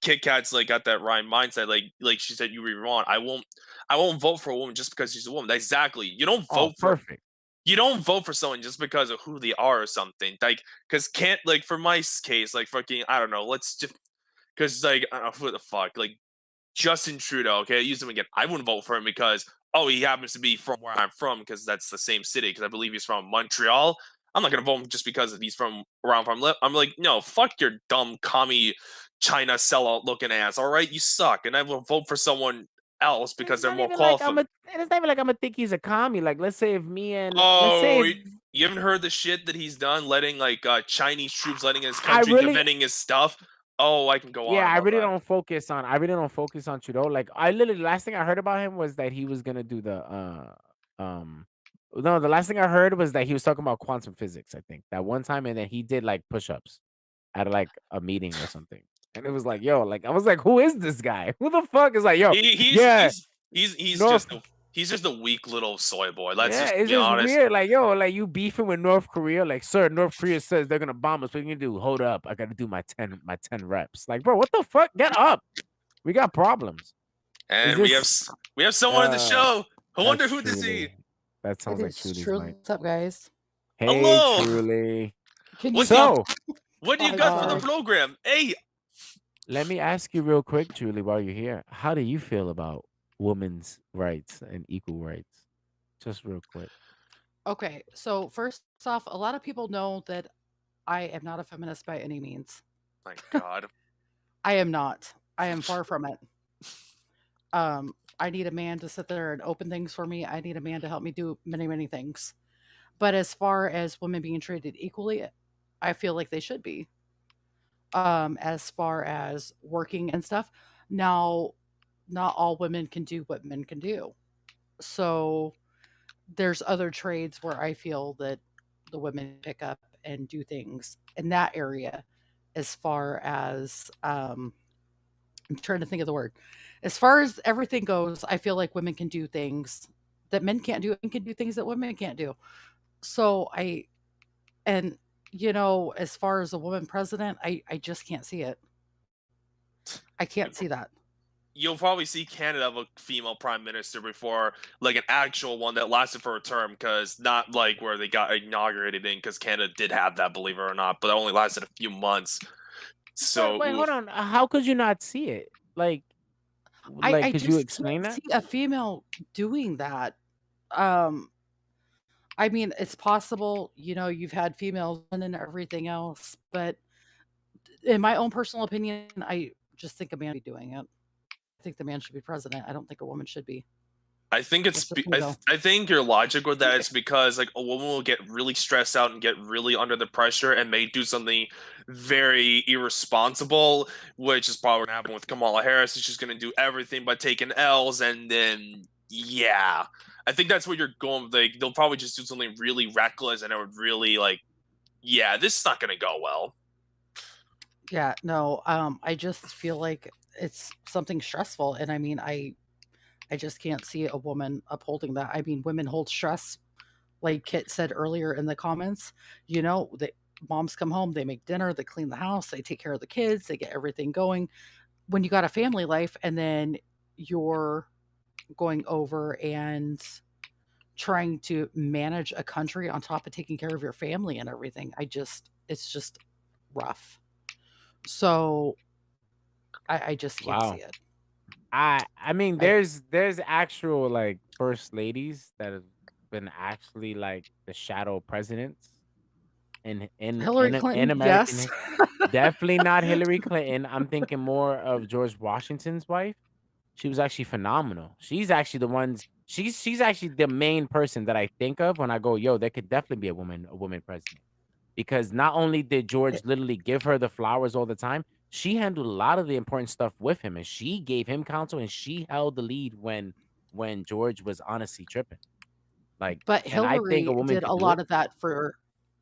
Kit Kat's like got that Ryan mindset. Like she said, you were wrong. I won't vote for a woman just because she's a woman. Exactly. You don't vote for perfect. You don't vote for someone just because of who they are or something. Like, because can't like for my case, like fucking I don't know. Let's just because like I don't know who the fuck like Justin Trudeau. Okay, I use him again. I wouldn't vote for him because he happens to be from where I'm from because that's the same city. Because I believe he's from Montreal. I'm not gonna vote just because he's from where I'm from. I'm like, no, fuck your dumb commie China sellout looking ass. All right, you suck, and I will vote for someone else because they're more qualified. It's not even like I'm gonna think he's a commie. Like, let's say if me and let's Oh, say you haven't heard the shit that he's done, letting like Chinese troops letting his country defending his stuff. Oh, I can go on. Yeah, I about really that. don't focus on. I really don't focus on Trudeau. Like, I literally last thing I heard about him was that he was gonna do um. No, the last thing I heard was that he was talking about quantum physics. I think that one time, and then he did like push-ups at like a meeting or something. And it was like, yo, like I was like, who is this guy? Who the fuck is like, yo? He's North, just a weak little soy boy. Let's yeah, just it's be just honest. weird. Like, yo, like you beefing with North Korea. Like, sir, North Korea says they're gonna bomb us. What are you gonna do? Hold up, I gotta do my 10 reps. Like, bro, what the fuck? Get up. We got problems. And we have someone on the show. I wonder who this is. That sounds like Truly's mic. What's up, guys? Hey, Hello. Truly. What do you got for the program? Hey, let me ask you real quick, Truly, while you're here. How do you feel about women's rights and equal rights? Just real quick. Okay, so first off, a lot of people know that I am not a feminist by any means. My God. I am not. I am far from it. I need a man to sit there and open things for me. I need a man to help me do many, many things. But as far as women being treated equally, I feel like they should be. As far as working and stuff. Now, not all women can do what men can do. So there's other trades where I feel that the women pick up and do things in that area. As far as I'm trying to think of the word. As far as everything goes, I feel like women can do things that men can't do and can do things that women can't do. So as far as a woman president, I just can't see it. I can't see that. You'll probably see Canada have a female prime minister before, like, an actual one that lasted for a term, because not like where they got inaugurated in, because Canada did have that, believe it or not, but it only lasted a few months. So wait, hold on. How could you not see it? Like could you explain that? See a female doing that. I mean, it's possible, you've had females and everything else, but in my own personal opinion, I just think a man should be doing it. I think the man should be president. I don't think a woman should be. I think I think your logic with that is because, like, a woman will get really stressed out and get really under the pressure and may do something very irresponsible, which is probably going to happen with Kamala Harris. She's going to do everything but taking L's, and then I think that's what you're going. Like, they'll probably just do something really reckless, and it would really this is not going to go well. Yeah, no. I just feel like it's something stressful, and I mean, I just can't see a woman upholding that. I mean, women hold stress, like Kit said earlier in the comments. Moms come home, they make dinner, they clean the house, they take care of the kids, they get everything going. When you got a family life, and then you're going over and trying to manage a country on top of taking care of your family and everything, it's just rough. So I just can't see it. I mean, there's actual, like, first ladies that have been actually, like, the shadow presidents in Hillary Clinton, American yes. Definitely not Hillary Clinton. I'm thinking more of George Washington's wife. She was actually phenomenal. She's actually she's actually the main person that I think of when I go, yo, there could definitely be a woman president. Because not only did George literally give her the flowers all the time, she handled a lot of the important stuff with him, and she gave him counsel, and she held the lead when George was honestly tripping. But Hillary did a lot of that for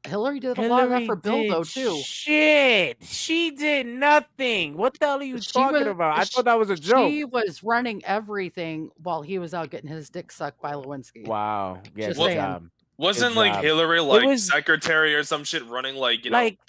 Hillary did a lot of that for Bill, though, too. Shit, she did nothing. What the hell are you talking about? I thought that was a joke. She was running everything while he was out getting his dick sucked by Lewinsky. Wow, yeah, Just good saying. job. Wasn't like Hillary secretary or some shit running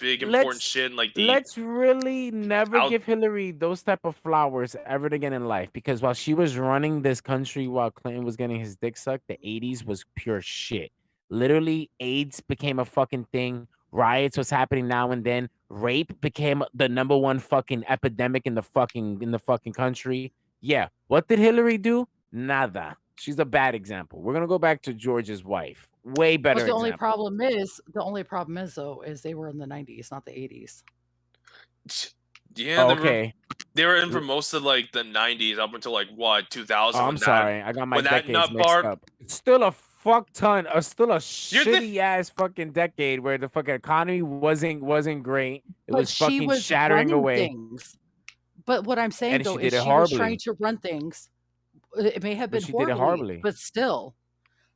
big important shit and let's really never give Hillary those type of flowers ever again in life, because while she was running this country while Clinton was getting his dick sucked, the 80s was pure shit. Literally, AIDS became a fucking thing. Riots was happening now and then. Rape became the number one fucking epidemic in the fucking country. Yeah, what did Hillary do? Nada. She's a bad example. We're gonna go back to George's wife. Way better. But the only problem is though, is they were in the 90s, not the 80s. Yeah, they were in for most of the 90s up until 2000. I'm sorry, I got my decades mixed up. It's still a fuck ton, still a shitty ass fucking decade where the fucking economy wasn't great. It was fucking shattering away. Things. But what I'm saying though is she was trying to run things. It may have been horribly, but still.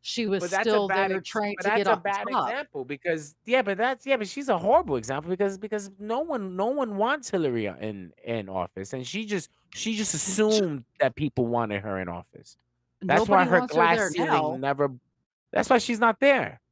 She was still there trying to get off the top. That's a bad example because but she's a horrible example because no one wants Hillary in office, and she just assumed that people wanted her in office. That's why her glass ceiling never. That's why she's not there.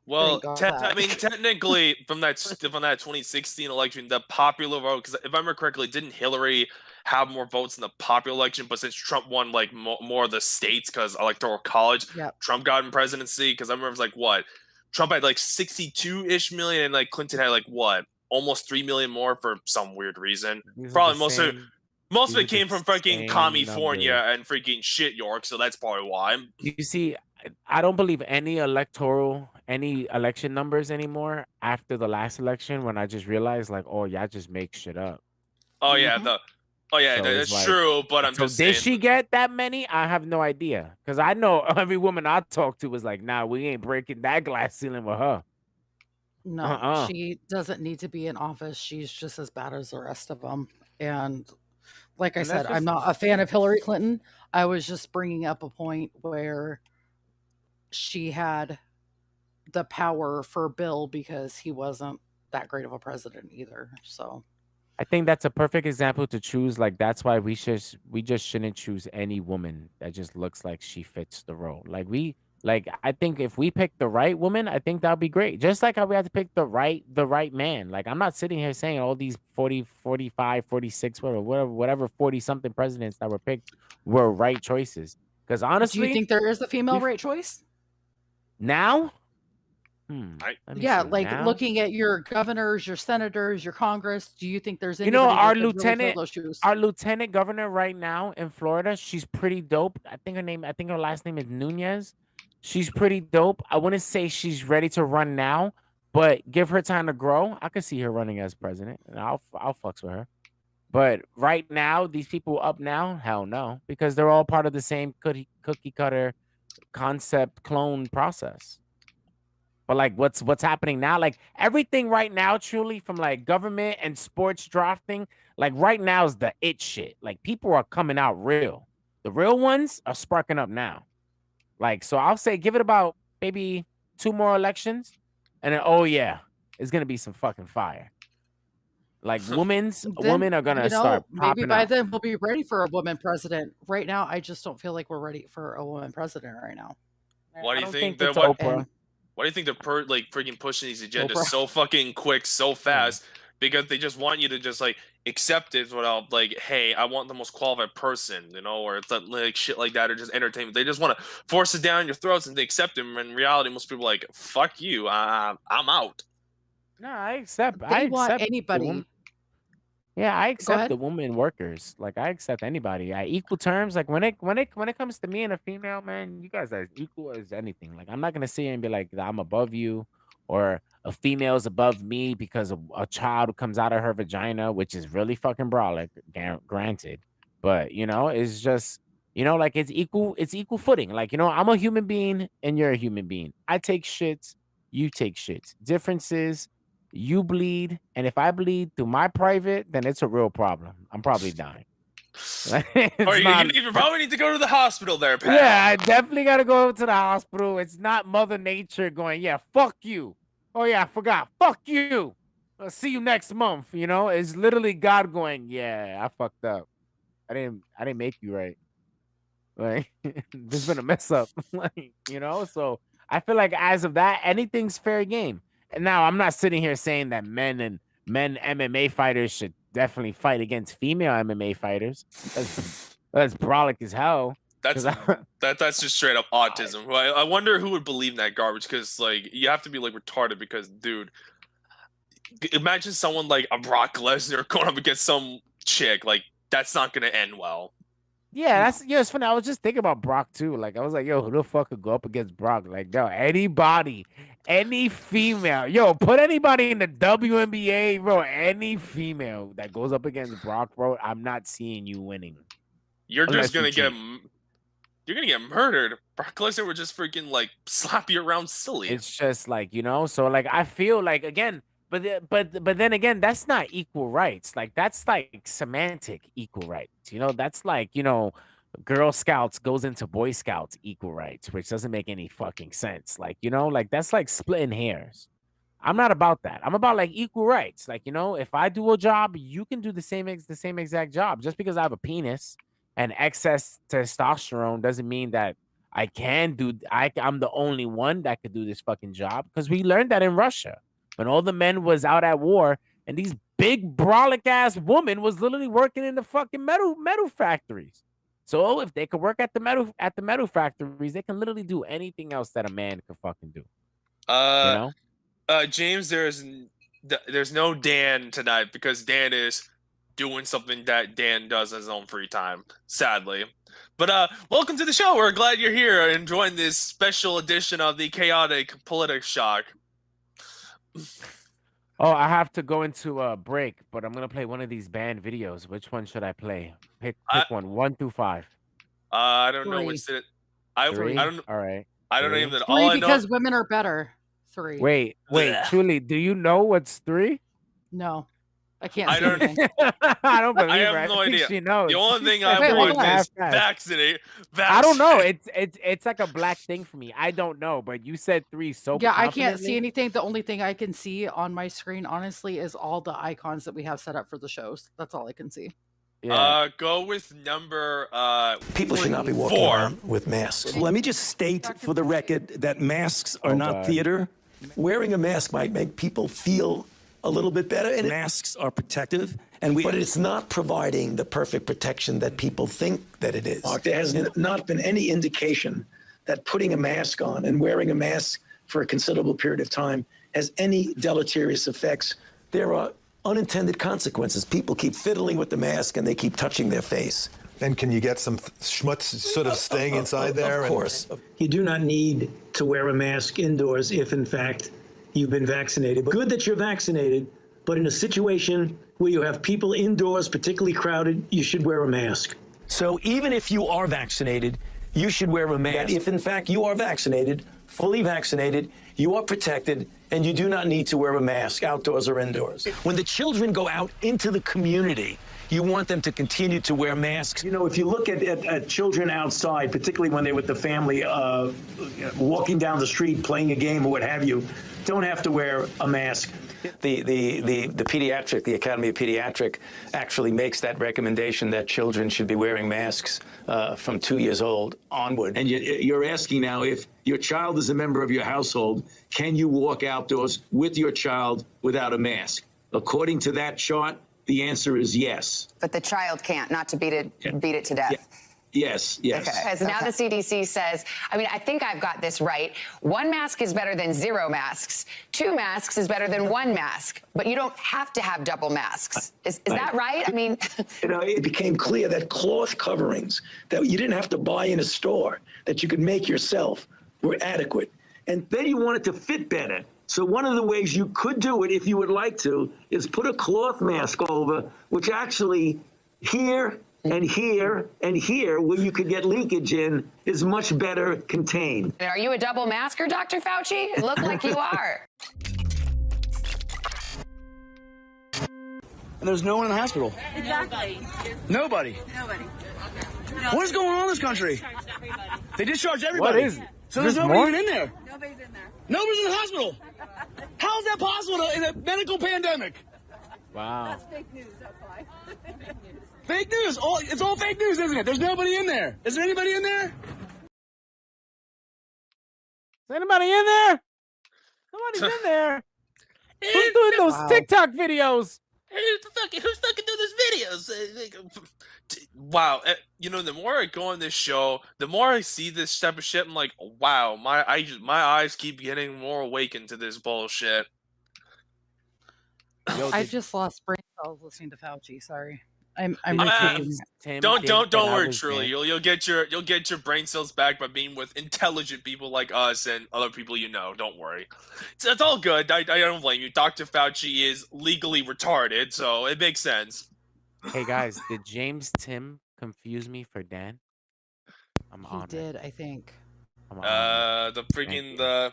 Well, I mean, technically, from that 2016 election, the popular vote, because if I remember correctly, didn't Hillary have more votes in the popular election, but since Trump won like more of the states because electoral college, Trump got in presidency. Because I remember it was like what Trump had like 62-ish million, and like Clinton had like what almost 3 million more for some weird reason. Probably most of it came from freaking California and freaking shit York, so that's probably why. You see, I don't believe any election numbers anymore after the last election, when I just realized like, oh yeah, I just make shit up. Oh yeah, that's like, true. But I'm just saying. Did she get that many? I have no idea, because I know every woman I talked to was like, nah, we ain't breaking that glass ceiling with her. No, she doesn't need to be in office. She's just as bad as the rest of them. And like I said, I'm not a fan of Hillary Clinton. I was just bringing up a point where she had the power for Bill because he wasn't that great of a president either. So I think that's a perfect example to choose. Like, that's why we just shouldn't choose any woman that just looks like she fits the role. I think if we pick the right woman, I think that'd be great. Just like how we have to pick the right man. Like, I'm not sitting here saying all these 40, 45, 46, whatever 40 something presidents that were picked were right choices. Because honestly, do you think there is a female right choice now? Yeah, like now? Looking at your governors, your senators, your Congress, do you think there's any? Our lieutenant governor right now in Florida, she's pretty dope. I think her last name is Nunez. She's pretty dope. I wouldn't say she's ready to run now, but give her time to grow. I could see her running as president, and I'll fucks with her. But right now, these people up now, hell no, because they're all part of the same cookie cutter concept clone process. But like what's happening now, like everything right now, truly, from like government and sports drafting, like right now is the it shit. Like, people are coming out real. The real ones are sparking up now. Like, so I'll say give it about maybe 2 more elections, and then oh yeah, it's gonna be some fucking fire. Like, women are gonna start popping maybe by up. then we'll be ready for a woman president. Right now, I just don't feel like we're ready for a woman president right now. Why do you think that? Why do you think they're freaking pushing these agendas so fucking quick, so fast? Because they just want you to just like accept it without like, hey, I want the most qualified person, or it's like shit like that, or just entertainment. They just want to force it down your throats and they accept them. In reality, most people are like, fuck you, I'm out. No, I accept. They want anybody. Yeah, I accept the women workers. Like, I accept anybody at equal terms. Like, when it comes to me and a female, man, you guys are as equal as anything. Like, I'm not gonna sit here and be like, I'm above you, or a female's above me because a child comes out of her vagina, which is really fucking brolic, granted. But it's just like, it's equal footing. Like, I'm a human being and you're a human being. I take shits, you take shits. Differences. You bleed, and if I bleed through my private, then it's a real problem. I'm probably dying. Or you probably need to go to the hospital there, pal. Yeah, I definitely got to go to the hospital. It's not Mother Nature going, yeah, fuck you. Oh, yeah, I forgot. Fuck you. I'll see you next month. It's literally God going, yeah, I fucked up. I didn't make you right. Like, there's been a mess up. So I feel like as of that, anything's fair game. And now I'm not sitting here saying that men MMA fighters should definitely fight against female MMA fighters. That's brolic as hell. That's just straight up autism. I wonder who would believe that garbage, because like you have to be like retarded, because dude, imagine someone like a Brock Lesnar going up against some chick. Like, that's not gonna end well. Yeah, it's funny. I was just thinking about Brock too. Like, I was like, yo, who the fuck could go up against Brock? Like, yo, anybody, any female, yo, put anybody in the WNBA, bro. Any female that goes up against Brock, bro, I'm not seeing you winning. You're just gonna get murdered. Brock Lesnar would just freaking like slap you around silly. It's just like, so like I feel like, again. But then again, that's not equal rights. Like, that's like semantic equal rights. That's like, Girl Scouts goes into Boy Scouts equal rights, which doesn't make any fucking sense. Like, like that's like splitting hairs. I'm not about that. I'm about like equal rights. Like, if I do a job, you can do the same exact job. Just because I have a penis and excess testosterone doesn't mean that I can do. I'm the only one that could do this fucking job, because we learned that in Russia. When all the men was out at war, and these big brolic ass woman was literally working in the fucking metal factories. So if they could work at the metal factories, they can literally do anything else that a man could fucking do. You know? James, there's no Dan tonight because Dan is doing something that Dan does in his own free time, sadly. But welcome to the show. We're glad you're here enjoying this special edition of the chaotic Politi-Shock. Oh, I have to go into a break, but I'm gonna play one of these banned videos. Which one should I play? Pick one, 1 through 5. I don't know 3. what's it. 3? I don't. All right. I don't 3? even. 3 All I know. because women are better. 3. Wait, Blech. truly, do you know what's 3? No, I can't I see don't- anything. I don't believe I have her. no think idea. She knows. The only She thing said I hold want on. is vaccinate. I don't know. It's like a black thing for me. I don't know, but you said 3 so Yeah, I can't see confidently. anything. The only thing I can see on my screen, honestly, is all the icons that we have set up for the shows. That's all I can see. Yeah. Go with number. People should not be walking 4. around with masks. Let me just state for the record that masks are not God. theater. Wearing a mask might make people feel a little bit better, and masks are protective, but it's not providing the perfect protection that people think that it is. There has not been any indication that putting a mask on and wearing a mask for a considerable period of time has any deleterious effects. There are unintended consequences. People keep fiddling with the mask and they keep touching their face. And can you get some schmutz sort of staying inside there? Of course. You do not need to wear a mask indoors if, in fact, you've been vaccinated. Good that you're vaccinated, but in a situation where you have people indoors, particularly crowded, you should wear a mask. So even if you are vaccinated, you should wear a mask. If, in fact, you are vaccinated, fully vaccinated, you are protected, and you do not need to wear a mask outdoors or indoors. When the children go out into the community, you want them to continue to wear masks. You know, if you look at children outside, particularly when they're with the family, walking down the street, playing a game or what have you, don't have to wear a mask. The pediatric, the Academy of Pediatric actually makes that recommendation that children should be wearing masks from 2 years old onward. And you're asking now, if your child is a member of your household, can you walk outdoors with your child without a mask? According to that chart, the answer is yes. But the child can't, not to beat it to death. Yeah. Yes. Okay. Because now the CDC says, I mean, I think I've got this right. 1 mask is better than 0 masks. 2 masks is better than 1 mask. But you don't have to have double masks. Is that right? I mean, you know, it became clear that cloth coverings that you didn't have to buy in a store, that you could make yourself, were adequate. And then you want it to fit better. So one of the ways you could do it, if you would like to, is put a cloth mask over, which actually here and here and here, where you could get leakage in, is much better contained. are you a double masker, Dr. Fauci? It looked like you are. And there's no one in the hospital. Exactly. Nobody. No. What is going on in this country? They discharged everybody. What is it? So there's There's nobody more? even in there. Nobody's in there. Nobody's in the hospital. How is that possible in a medical pandemic? Wow. That's fake news, that's why. Fake news. It's all fake news, isn't it? There's nobody in there. Is there anybody in there? Is anybody in there? Nobody's in there. Who's doing those TikTok videos? Who's fucking doing these videos? Wow, you know, the more I go on this show, the more I see this type of shit. I'm like, wow, my eyes keep getting more awakened to this bullshit. I just lost brain cells listening to Fauci. Sorry, I'm Tim, Don't that worry, was truly. Dan. You'll get your brain cells back by being with intelligent people like us and other people you know. Don't worry, it's all good. I don't blame you. Dr. Fauci is legally retarded, so it makes sense. Hey guys, did James Tim confuse me for Dan? I'm He honored. did, I think. I'm honored. The freaking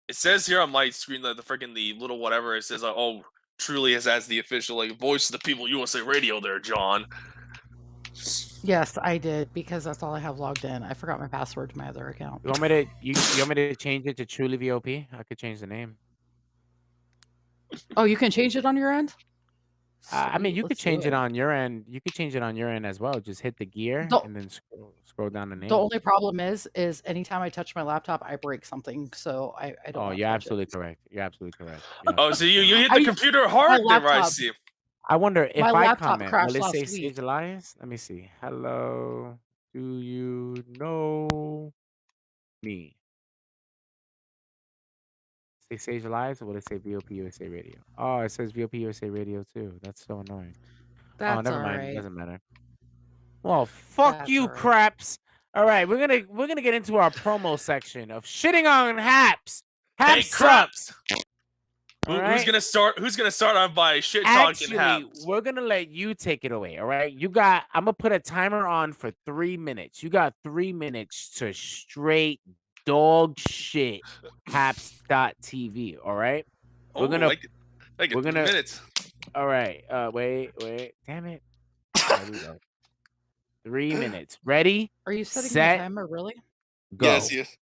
it says here on my screen the freaking the little whatever it says. Oh, truly as the official like voice of the people USA Radio there, John. Yes, I did, because that's all I have logged in. I forgot my password to my other account. You want me to you want me to change it to Truly VOP? I could change the name. Oh, you can change it on your end? I mean, Sweet, you could let's do change it it. on your end. You could change it on your end as well. Just hit the gear The and then scroll down the the name. only problem is anytime I touch my laptop, I break something, so I don't Oh, wanna you're touch it. absolutely correct. You're absolutely correct. You're Oh, so absolutely you correct. hit the computer My hard there, I laptop see. I wonder my if I laptop comment, will crashed it say last Sage week. Elias? Let me see. Hello, do you know me? Say Sage Elias or will it say VOP USA Radio? Oh, it says VOP USA Radio too. That's so annoying. Oh, That's never mind. alright. Doesn't matter. Well, fuck That's you, alright. craps. All right, we're gonna get into our promo section of shitting on Haps. Hey, Haps sucks. craps. All Who's right. gonna start? Who's gonna start on by shit talking Actually, Haps? we're gonna let you take it away. All right. I'm gonna put a timer on for 3 minutes. You got 3 minutes to straight dog shit Haps.tv. All right. Oh, We're gonna I get we're 3 gonna minutes. all right. Wait. Damn it. There we go. 3 minutes. Ready? Are you setting the Set. timer, really? Go. Yes.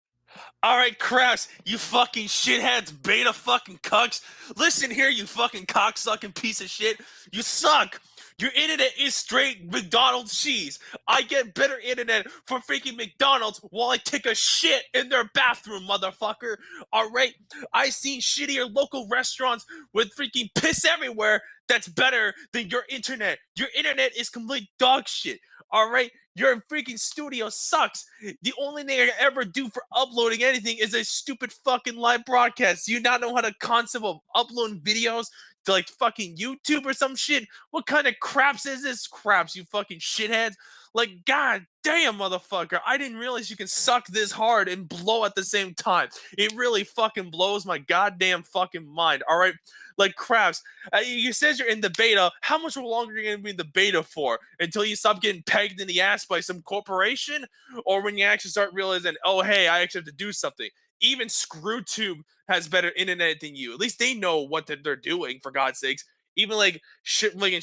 All right, craps, you fucking shitheads, beta fucking cucks. Listen here, you fucking cocksucking piece of shit. You suck. Your internet is straight McDonald's cheese. I get better internet from freaking McDonald's while I take a shit in their bathroom, motherfucker. All right, I seen shittier local restaurants with freaking piss everywhere. That's better than your internet. Your internet is complete dog shit. All right, your freaking studio sucks. The only thing I can ever do for uploading anything is a stupid fucking live broadcast. Do you not know how to concept of uploading videos to like fucking YouTube or some shit? What kind of craps is this? Craps, you fucking shitheads. Like, god damn, motherfucker. I didn't realize you can suck this hard and blow at the same time. It really fucking blows my goddamn fucking mind. All right, like craps. You says you're in the beta. How much longer are you gonna be in the beta for? Until you stop getting pegged in the ass by some corporation, or when you actually start realizing, oh hey, I actually have to do something. Even ScrewTube has better internet than you. At least they know what they're doing. For God's sakes. Even like shit, like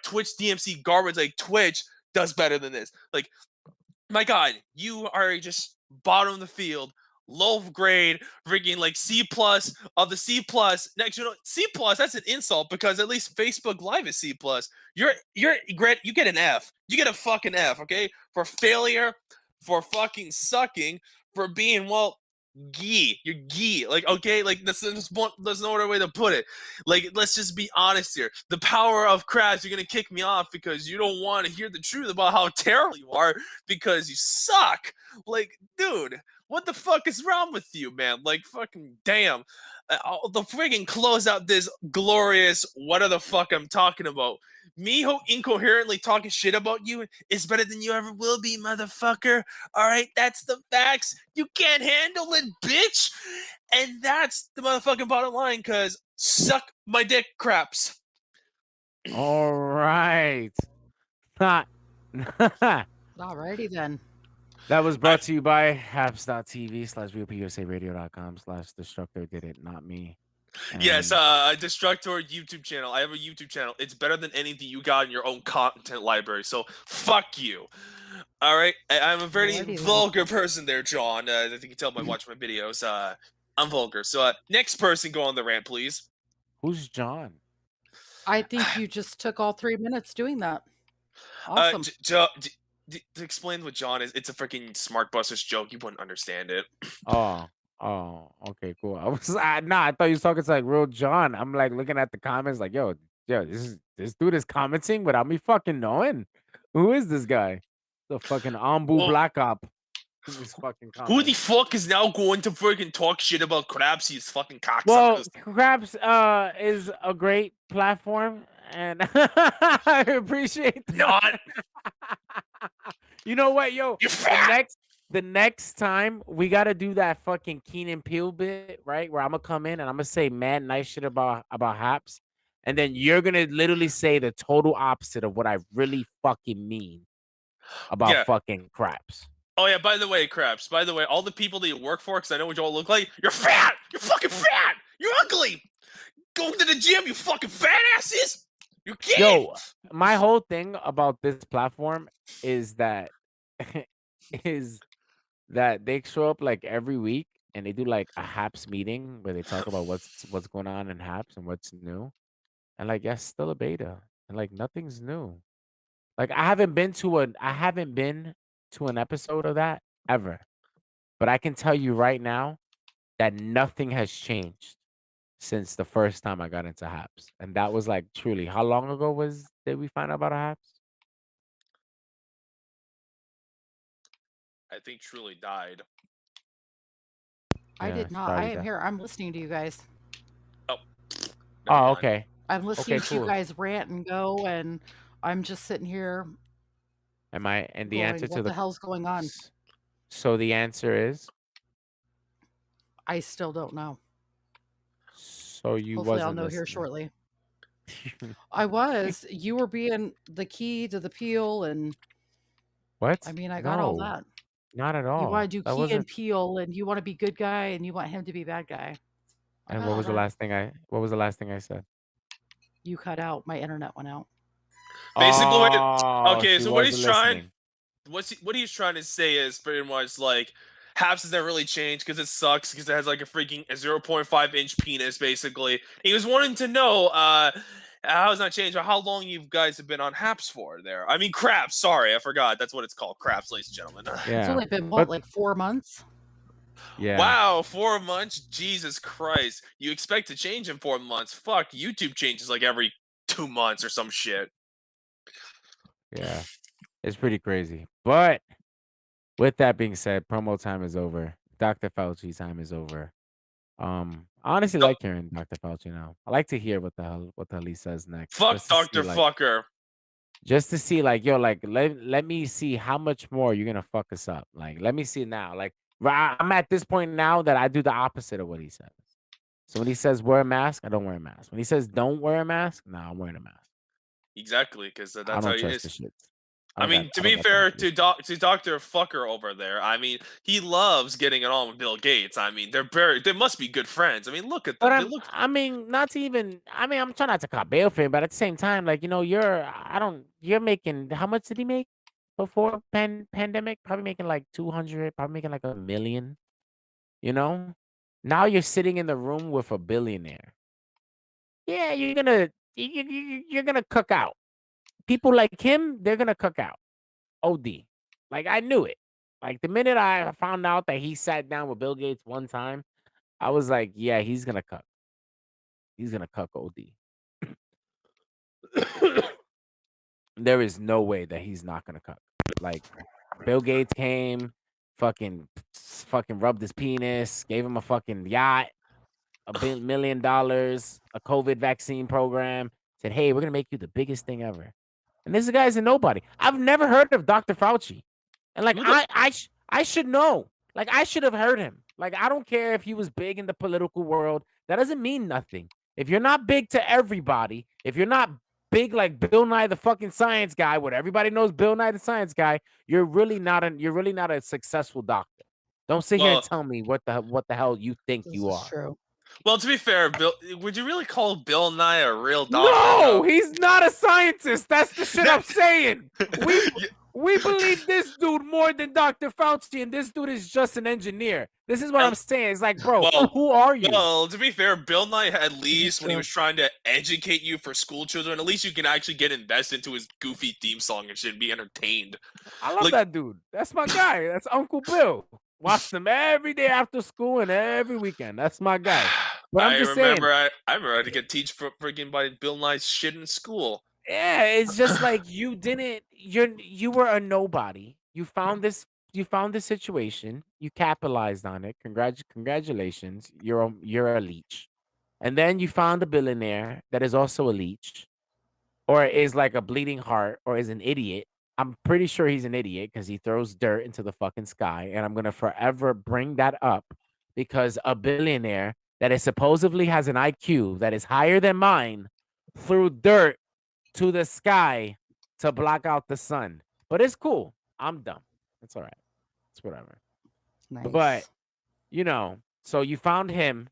Twitch DMC garbage, like Twitch does better than this. Like, my God, you are just bottom of the field, low grade, freaking like C plus of the C plus. Next, you know, C plus, that's an insult because at least Facebook Live is C plus. You're great. You get an F. You get a fucking F. Okay, for failure, for fucking sucking, for being you're gee. Like, okay, like there's no other way to put it. Like, let's just be honest here. The power of crash, you're gonna kick me off because you don't want to hear the truth about how terrible you are because you suck. Like, dude, what the fuck is wrong with you, man? Like, fucking damn. The friggin' close out this glorious what the fuck I'm talking about. Me who incoherently talking shit about you is better than you ever will be, motherfucker. All right, that's the facts. You can't handle it, bitch. And that's the motherfucking bottom line, cause suck my dick, craps. All right. Alrighty then. That was brought to you by haps.tv/VOPUSARadio.com/Destructor did it, not me. Yes, Destructor YouTube channel. I have a YouTube channel. It's better than anything you got in your own content library. So fuck you. All right, I'm a very vulgar person there, John. I think you can tell by watching my videos. I'm vulgar. So next person, go on the rant, please. Who's John? I think you just took all 3 minutes doing that. Awesome. To explain what John is, it's a freaking Smart Busters joke. You wouldn't understand it. Oh, okay, cool. I thought you was talking to like real John. I'm like looking at the comments, like, yo, this dude is commenting without me fucking knowing. Who is this guy? The fucking Ambu Black Op. This fucking Who the fuck is now going to freaking talk shit about Krabs? He's fucking cocksuckers. Well, Krabs is a great platform, and I appreciate that. Not. You know what, yo? The next time we gotta do that fucking Keenan Peele bit, right? Where I'm gonna come in and I'm gonna say mad nice shit about Haps, and then you're gonna literally say the total opposite of what I really fucking mean about fucking Krabs. Oh yeah, by the way, Krabs, by the way, all the people that you work for, because I know what you all look like, you're fat! You're fucking fat! You're ugly! Go to the gym, you fucking fat asses! You can't! Yo, my whole thing about this platform is that they show up like every week and they do like a Haps meeting where they talk about what's going on in Haps and what's new. and like yes, still a beta, and like nothing's new. Like I haven't been to an episode of that ever, but I can tell you right now that nothing has changed since the first time I got into Haps, and that was like truly how long ago did we find out about a Haps? I think Truly died. I Yeah, did she not. I probably am died. here. I'm listening to you guys. Oh, Oh, okay. I'm listening to you cool. guys rant and go, and I'm just sitting here Am I? And the going, answer to what the hell's going on? So the answer is. I still don't know. So you Hopefully, wasn't I'll know here listening. shortly. I was. You were being the key to the peel, and What? I mean, I got all No, that. not at You all. want to do That key wasn't. and peel, and you want to be good guy, and you want him to be bad guy. I And got what all was the that. last thing I? What was the last thing I said? You cut out. My internet went out. Basically, Oh, okay. she So what he's wasn't trying, listening. what he's trying to say is pretty much like Haps hasn't really changed because it sucks because it has like a freaking 0.5-inch penis. Basically, he was wanting to know how it's not changed, but how long you guys have been on Haps for there. I mean, Craps. Sorry, I forgot. That's what it's called, Craps, ladies and gentlemen. It's Yeah, only been what, like 4 months? yeah. Wow, 4 months? Jesus Christ. You expect to change in 4 months. Fuck, YouTube changes like every 2 months or some shit. Yeah, it's pretty crazy. But with that being said, promo time is over. Dr. Fauci time is over. I honestly like hearing Dr. Fauci now. I like to hear what the hell he says next. Fuck just to see, Dr. like, Fucker. just to see, like, yo, like, let me see how much more you're gonna fuck us up. Like, let me see now. Like, I'm at this point now that I do the opposite of what he says. So when he says wear a mask, I don't wear a mask. When he says don't wear a mask, nah, I'm wearing a mask. Exactly, because I that's don't how he trust the is. shit. I mean, to be fair to Dr. Fucker over there, I mean, he loves getting it on with Bill Gates. I mean, they must be good friends. I mean, look at them. But They look. I mean, not to even. I mean, I'm trying not to call bail for him, but at the same time, like, you're making. How much did he make before pandemic? Probably making like 200. Probably making like $1 million. You know, now you're sitting in the room with a billionaire. Yeah, you're gonna cook out. People like him, they're gonna cook out. OD. Like I knew it. Like the minute I found out that he sat down with Bill Gates one time, I was like, yeah, he's gonna cook. He's gonna cuck OD. There is no way that he's not gonna cuck. Like Bill Gates came, fucking rubbed his penis, gave him a fucking yacht, $1 million, a COVID vaccine program. Said, hey, we're gonna make you the biggest thing ever. And this guy's a nobody. I've never heard of Dr. Fauci, and like I should know. Like I should have heard him. Like I don't care if he was big in the political world. That doesn't mean nothing. If you're not big to everybody, if you're not big like Bill Nye the fucking science guy, what everybody knows Bill Nye the science guy, you're really not a successful doctor. Don't sit here and tell me what the hell you think you are. True. Well, to be fair, Bill, would you really call Bill Nye a real doctor? No, he's not a scientist. That's the shit I'm saying. We believe this dude more than Dr. Fauci, and this dude is just an engineer. This is what I'm saying. It's like, bro, who are you? Well, to be fair, Bill Nye, at least when he was trying to educate you for school children, at least you can actually get invested into his goofy theme song and shit and be entertained. I love that dude. That's my guy. That's Uncle Bill. Watch them every day after school and every weekend. That's my guy. But I'm just saying. I remember I had to get teach for freaking by Bill Nye's shit in school. Yeah, it's just like you were a nobody. You found this situation. You capitalized on it. Congratulations. You're a leech. And then you found a billionaire that is also a leech, or is like a bleeding heart, or is an idiot. I'm pretty sure he's an idiot because he throws dirt into the fucking sky. And I'm gonna forever bring that up because a billionaire that is supposedly has an IQ that is higher than mine threw dirt to the sky to block out the sun. But it's cool. I'm dumb. It's all right. It's whatever. Nice. But, so you found him.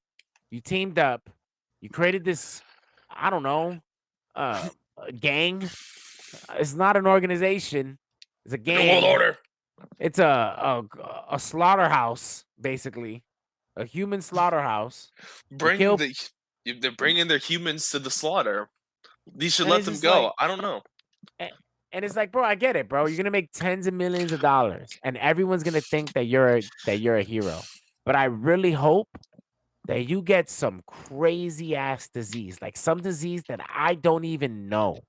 You teamed up. You created this, I don't know, gang. It's not an organization. It's a gang. Order. It's a slaughterhouse, basically. A human slaughterhouse. They're bringing their humans to the slaughter. These should And let it's them just go. like- I don't know. And it's like, bro, I get it, bro. You're gonna make tens of millions of dollars, and everyone's gonna think that you're a hero. But I really hope that you get some crazy ass disease, like some disease that I don't even know.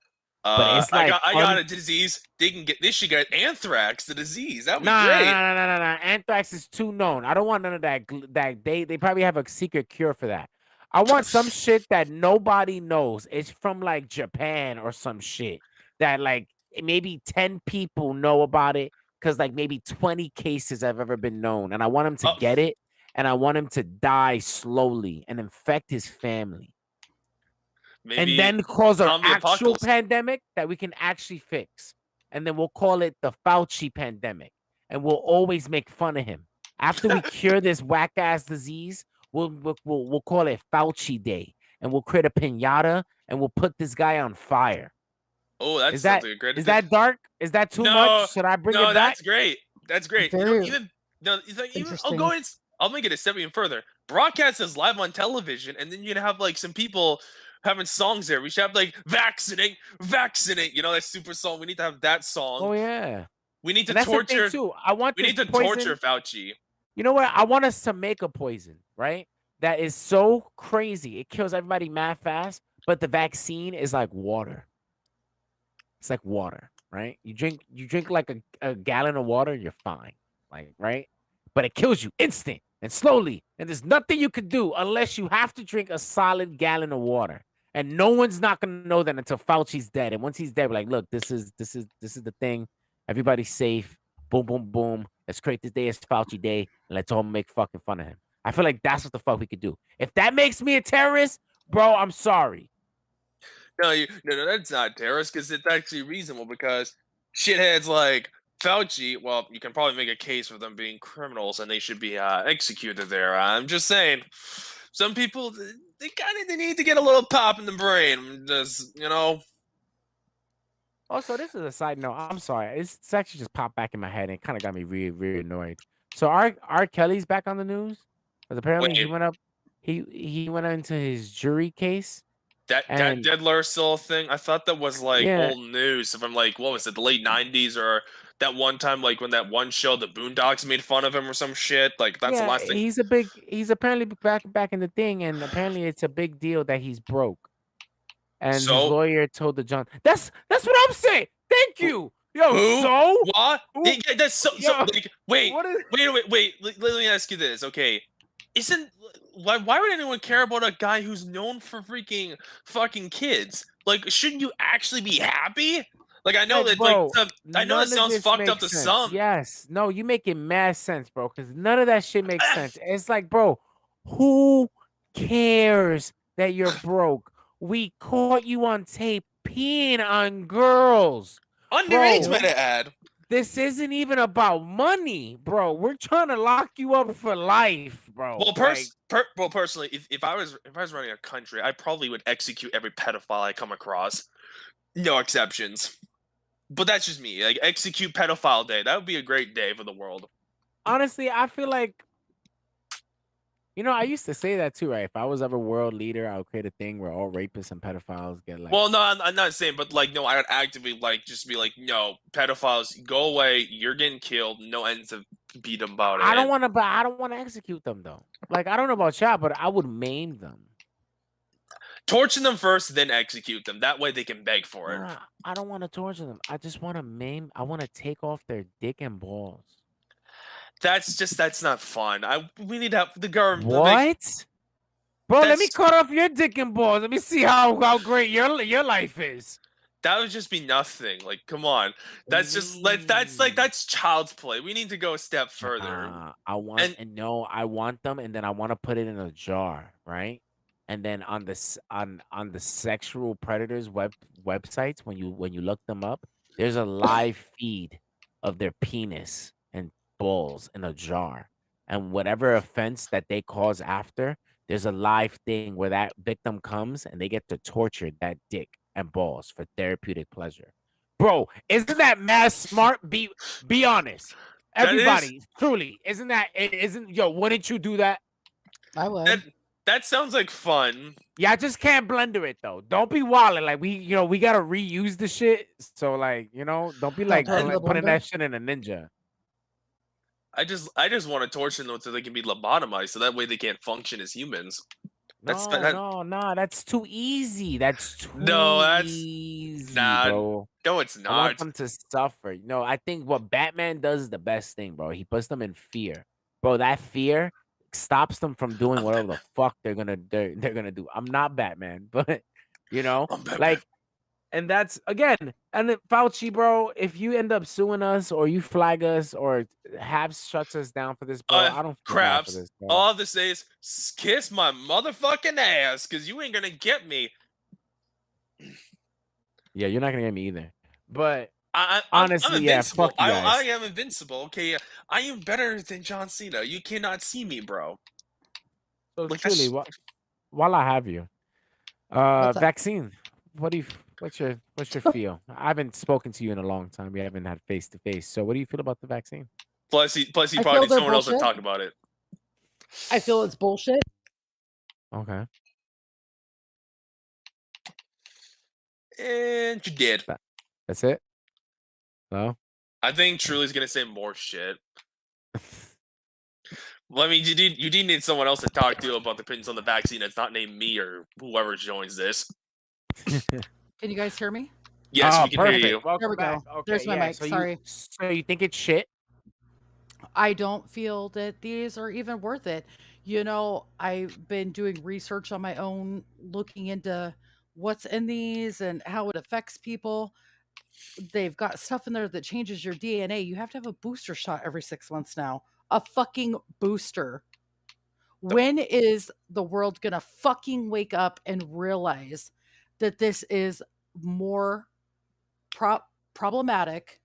But it's I like got a disease. They should get anthrax, the disease. That would be nah, great. nah. Anthrax is too known. I don't want none of that. That they probably have a secret cure for that. I want some shit that nobody knows. It's from like Japan or some shit that like maybe 10 people know about it because like maybe 20 cases have ever been known. And I want him to get it and I want him to die slowly and infect his family. Maybe And then cause an zombie actual apocalypse. pandemic that we can actually fix. And then we'll call it the Fauci pandemic. And we'll always make fun of him. After we cure this whack ass disease, we'll call it Fauci Day. And we'll create a piñata and we'll put this guy on fire. Oh, that Is sounds that like a great. is that dark? Is that too No, much? Should I bring no, it back? that's great. That's great. Very Even I'll interesting. go in. I'll make it a step even further. Broadcast this live on television, and then you'd have like some people having songs there. We should have like vaccinate. You know that super song. We need to have that song. Oh yeah. We need to And that's the thing, torture. too. I want We this need to poison- torture Fauci. You know what? I want us to make a poison, right? That is so crazy. It kills everybody mad fast, but the vaccine is like water. It's like water, right? You drink like a gallon of water, you're fine. Like, right? But it kills you instant and slowly. And there's nothing you could do unless you have to drink a solid gallon of water. And no one's not gonna know that until Fauci's dead. And once he's dead, we're like, look, this is the thing. Everybody's safe. Boom, boom, boom. Let's create this day as Fauci Day, and let's all make fucking fun of him. I feel like that's what the fuck we could do. If that makes me a terrorist, bro, I'm sorry. No, that's not terrorist because it's actually reasonable because shitheads like Fauci, well, you can probably make a case for them being criminals and they should be executed there. I'm just saying, some people, they need to get a little pop in the brain. Just, you know. Also, this is a side note. I'm sorry. It's actually just popped back in my head and it kind of got me really, really annoyed. So R. Kelly's back on the news because apparently he Wait. went up. He went into his jury case. That Deadler still a thing? I thought that was like Yeah. old news from like what was it, the late '90s or that one time like when that one show, the Boondocks, made fun of him or some shit. Like that's the last thing. He's apparently back in the thing, and apparently it's a big deal that he's broke. And his So? lawyer told the John. That's what I'm saying. Thank you. Yo, Who? so What? Who? Yeah, that's so Yo, like, wait. what is- Wait. Let me ask you this. Okay. Why would anyone care about a guy who's known for fucking kids? Like, shouldn't you actually be happy? Like, I know Like, that bro, I know none that of sounds this fucked up to makes sense. some. Yes. No, you making mad sense, bro, because none of that shit makes sense. It's like, bro, who cares that you're broke? We caught you on tape peeing on girls. Underage, Bro, might I add. This isn't even about money, bro. We're trying to lock you up for life, bro. Well, Like, personally, if I was running a country, I probably would execute every pedophile I come across. No exceptions. But that's just me. Like, execute pedophile day. That would be a great day for the world. honestly, I feel like, I used to say that too, right? If I was ever world leader, I would create a thing where all rapists and pedophiles get like. Well, no, I'm not saying, but like, no, I would actively like just be like, no, pedophiles, go away. You're getting killed. No ends to beat them about it. I don't want to execute them though. Like, I don't know about y'all, but I would maim them. Torture them first, then execute them. That way they can beg for it. Nah, I don't want to torture them. I just want to maim. I want to take off their dick and balls. That's not fun. We need to have the government. What? Bro, let me That's- cut off your dick and balls. Let me see how great your life is. That would just be nothing. Like, come on. That's just that's child's play. We need to go a step further. I want them, and then I want to put it in a jar, right? And then on the sexual predators websites, when you look them up, there's a live feed of their penis and balls in a jar, and whatever offense that they cause after, there's a live thing where that victim comes and they get to torture that dick and balls for therapeutic pleasure. Bro, isn't that mad smart? Be honest. That is- Everybody, truly, isn't yo, wouldn't you do that? I would. That sounds like fun. Yeah, I just can't blender it though. Don't be wilding. Like we gotta reuse the shit. So like, don't be like throw it in the putting blender? that shit in a ninja. I just want to torture them so they can be lobotomized, so that way they can't function as humans. No, that's too easy. That's too easy, bro. No, it's I want not. them to suffer. I think what Batman does is the best thing, bro. He puts them in fear, bro. That fear stops them from doing whatever the fuck they're gonna do. I'm not Batman, but like, and that's again, and then Fauci, bro. If you end up suing us or you flag us or Habs shuts us down for this, bro, I don't feel bad for Craps. this, bro. All I have to say is kiss my motherfucking ass, because you ain't gonna get me. Yeah, you're not gonna get me either. But I'm honestly, yeah, invincible. fuck you guys. I am invincible. Okay, I am better than John Cena. You cannot see me, bro. So Like, truly, while I have you, What's up? vaccine. What's your feel? I haven't spoken to you in a long time. We haven't had face to face. So what do you feel about the vaccine? Plus, he I probably feel needs they're someone else to bullshit. talk about it. I feel it's bullshit. Okay. And you did. That's it. No. I think Truly's gonna say more shit. Well, I mean, you do need someone else to talk to about the opinions on the vaccine that's not named me or whoever joins this. Can you guys hear me? Yes, we can perfect. hear you. Welcome There we back. go. Okay, There's my yeah, mic. so Sorry. You think it's shit? I don't feel that these are even worth it. I've been doing research on my own, looking into what's in these and how it affects people. They've got stuff in there that changes your DNA. You have to have a booster shot every 6 months now. A fucking booster. When is the world gonna fucking wake up and realize that this is more problematic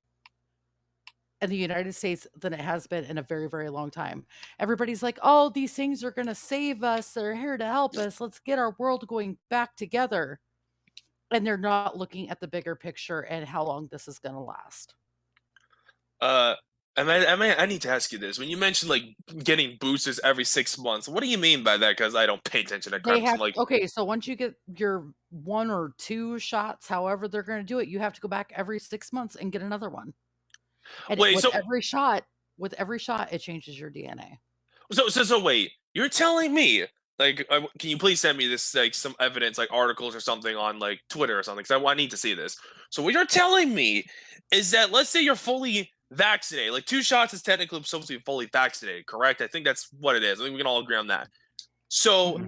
in the United States than it has been in a very, very long time? Everybody's like, oh, these things are going to save us. They're here to help us. Let's get our world going back together. And they're not looking at the bigger picture and how long this is going to last. I need to ask you this. When you mentioned like getting boosters every 6 months, what do you mean by that? Because I don't pay attention to They crimes. have, okay, so once you get your 1 or 2 shots, however they're going to do it, you have to go back every 6 months and get another one. And Wait, with so every shot, it changes your DNA. So wait, you're telling me like, can you please send me this like some evidence, like articles or something on like Twitter or something? Because I need to see this. So what you're telling me is that let's say you're fully vaccinated, like 2 shots is technically supposed to be fully vaccinated, correct? I think that's what it is. I think we can all agree on that. So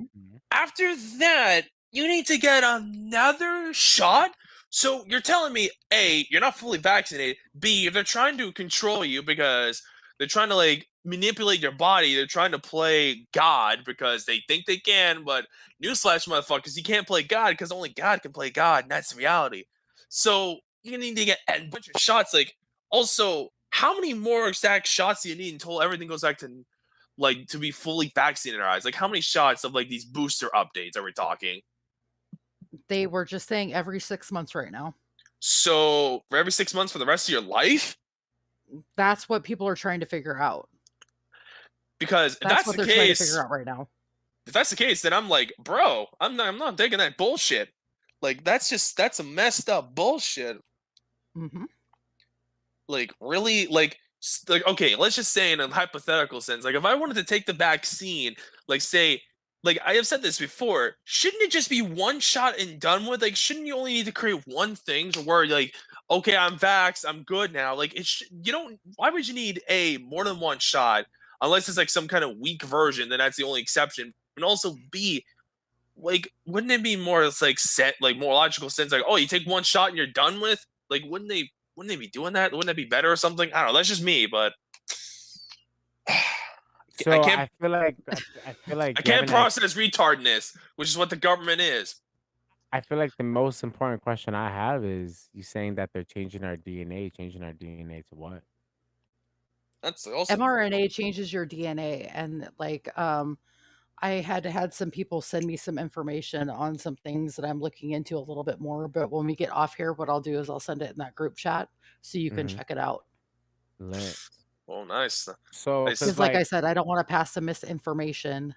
after that, you need to get another shot. So you're telling me, A, you're not fully vaccinated. B, they're trying to control you because they're trying to like manipulate your body. They're trying to play God because they think they can. But newsflash, motherfuckers, you can't play God because only God can play God, and that's reality. So you need to get a bunch of shots. Like, also, how many more exact shots do you need until everything goes back to like to be fully vaccinated? Like, how many shots of like these booster updates are we talking? They were just saying every 6 months right now. So for every 6 months for the rest of your life? That's what people are trying to figure out. Because if that's what the they're trying to case, figure out right now. if that's the case, then I'm like, bro, I'm not taking that bullshit. Like, that's a messed up bullshit. Mm-hmm. Like, really, like okay, let's just say in a hypothetical sense, like if I wanted to take the vaccine, like say, like I have said this before, shouldn't it just be one shot and done with? Like, shouldn't you only need to create one thing to where like, okay, I'm vaxxed, I'm good now. Like, you don't. Why would you need more than one shot? Unless it's like some kind of weak version, then that's the only exception. And also B, like, wouldn't it be more like more logical sense? Like, oh, you take one shot and you're done with. Like, wouldn't they be doing that? Wouldn't that be better or something? I don't know. That's just me, but So I feel like I can't process retardness, which is what the government is. I feel like the most important question I have is you saying that they're changing our DNA. Changing our DNA to what? That's also mRNA changes your DNA, and like I had some people send me some information on some things that I'm looking into a little bit more. But when we get off here, what I'll do is I'll send it in that group chat so you can check it out. Lit. Oh, nice. So, because like I said, I don't want to pass some misinformation.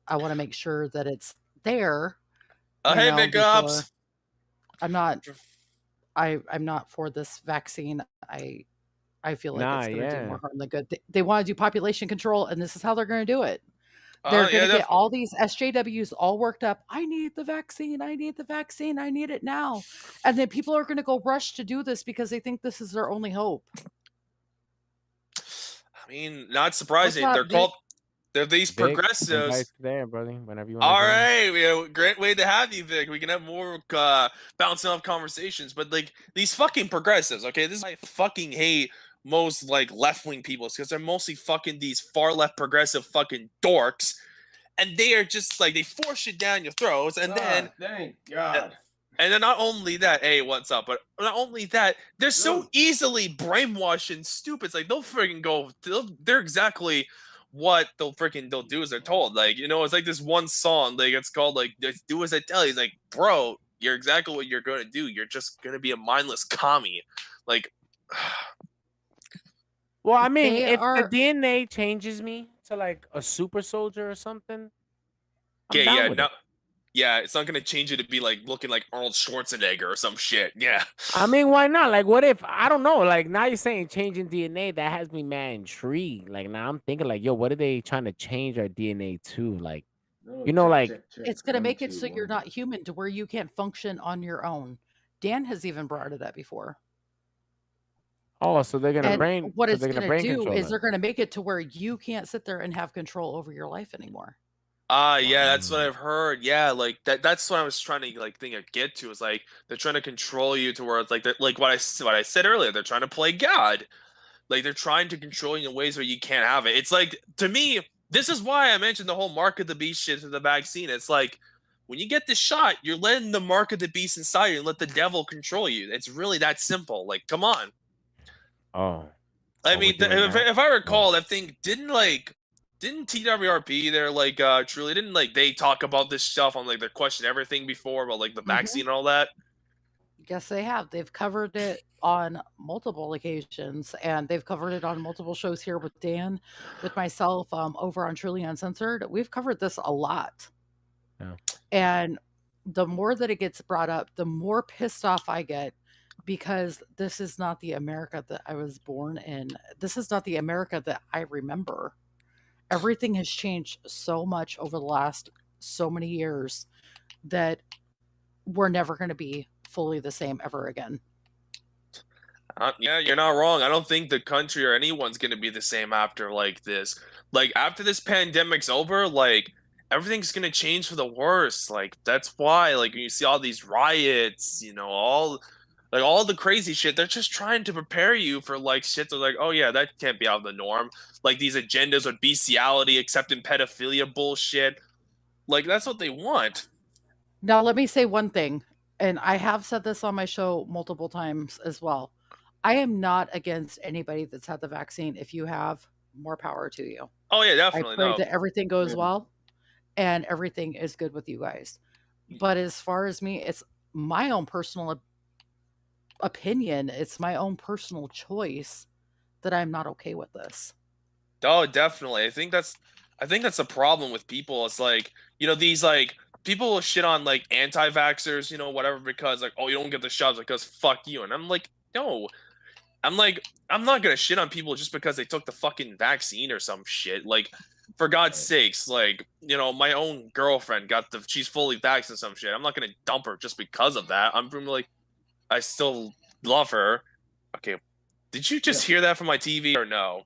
I want to make sure that it's there, Hey, Big before Ups. I'm not I'm not for this vaccine. I feel like Nah, it's going to do more yeah. harm than good. They want to do population control, and this is how they're going to do it. They're going Yeah, to get definitely. all these SJWs all worked up. I need the vaccine. I need the vaccine. I need it now. And then people are going to go rush to do this because they think this is their only hope. I mean, not What's surprising. up, Vic? They're these Vic, progressives. invite's there, brother. Whenever you want to All join. right, great way to have you, Vic. We can have more bouncing off conversations, but like these fucking progressives, okay? This is why I fucking hate most like left wing people, because they're mostly fucking these far left progressive fucking dorks, and they are just like they force it down your throats, and then thank God. and then not only that, hey, what's up? But not only that, they're so easily brainwashed and stupid. It's like they'll freaking go. They're exactly what they'll do as they're told. Like, you know, it's like this one song. Like, it's called like "Just Do As I Tell You." He's like, bro, you're exactly what you're gonna do. You're just gonna be a mindless commie. Like, Well, I mean, They if the are DNA changes me to like a super soldier or something, I'm yeah, down yeah, with no, it. yeah. It's not gonna change you to be like looking like Arnold Schwarzenegger or some shit. Yeah. I mean, why not? Like, what if I don't know? Like, now you're saying changing DNA, that has me mad intrigued. Like, now I'm thinking, like, yo, what are they trying to change our DNA to? Like, you know, like, it's going to make it so you're not human to where you can't function on your own. Dan has even brought it up before. oh, so they're gonna And brain, what so it's they're gonna going to brain do control is us. they're going to make it to where you can't sit there and have control over your life anymore. Yeah, that's what I've heard. Yeah, like that's what I was trying to like think of get to, is like they're trying to control you to where it's like like what I said earlier, they're trying to play God. Like they're trying to control you in ways where you can't have it. It's like, to me, this is why I mentioned the whole mark of the beast shit to the vaccine. It's like when you get the shot, you're letting the mark of the beast inside you and let the devil control you. It's really that simple. Like, come on. Oh, I we're mean, doing that. if I Oh, recall, that thing didn't TWRP there like truly didn't like they talk about this stuff on like their Question Everything before about like the vaccine and all that. Yes, they have. They've covered it on multiple occasions, and they've covered it on multiple shows here with Dan, with myself, over on Truly Uncensored. We've covered this a lot. yeah. And the more that it gets brought up, the more pissed off I get, because this is not the America that I was born in. This is not the America that I remember. Everything has changed so much over the last so many years that we're never going to be fully the same ever again. Yeah, you're not wrong. I don't think the country or anyone's gonna be the same after like this. Like after this pandemic's over, like everything's gonna change for the worse. Like that's why, like when you see all these riots, you know, all the crazy shit, they're just trying to prepare you for like shit. They're like, oh yeah, that can't be out of the norm. Like these agendas with bestiality, accepting pedophilia bullshit. Like that's what they want. Now, let me say one thing, and I have said this on my show multiple times as well. I am not against anybody that's had the vaccine. If you have, more power to you. Oh yeah, I definitely. pray No. that everything goes well and everything is good with you guys. But as far as me, it's my own personal opinion, it's my own personal choice that I'm not okay with this. Oh, definitely. I think that's a problem with people. It's like, you know, these like people will shit on like anti-vaxxers, you know, whatever, because like, oh, you don't get the shots because fuck you. And I'm like, no. I'm like, I'm not gonna shit on people just because they took the fucking vaccine or some shit. Like, for God's sakes, like, you know, my own girlfriend she's fully vaxxed and some shit. I'm not gonna dump her just because of that. I'm like, I still love her. Okay. Did you just hear that from my TV or no?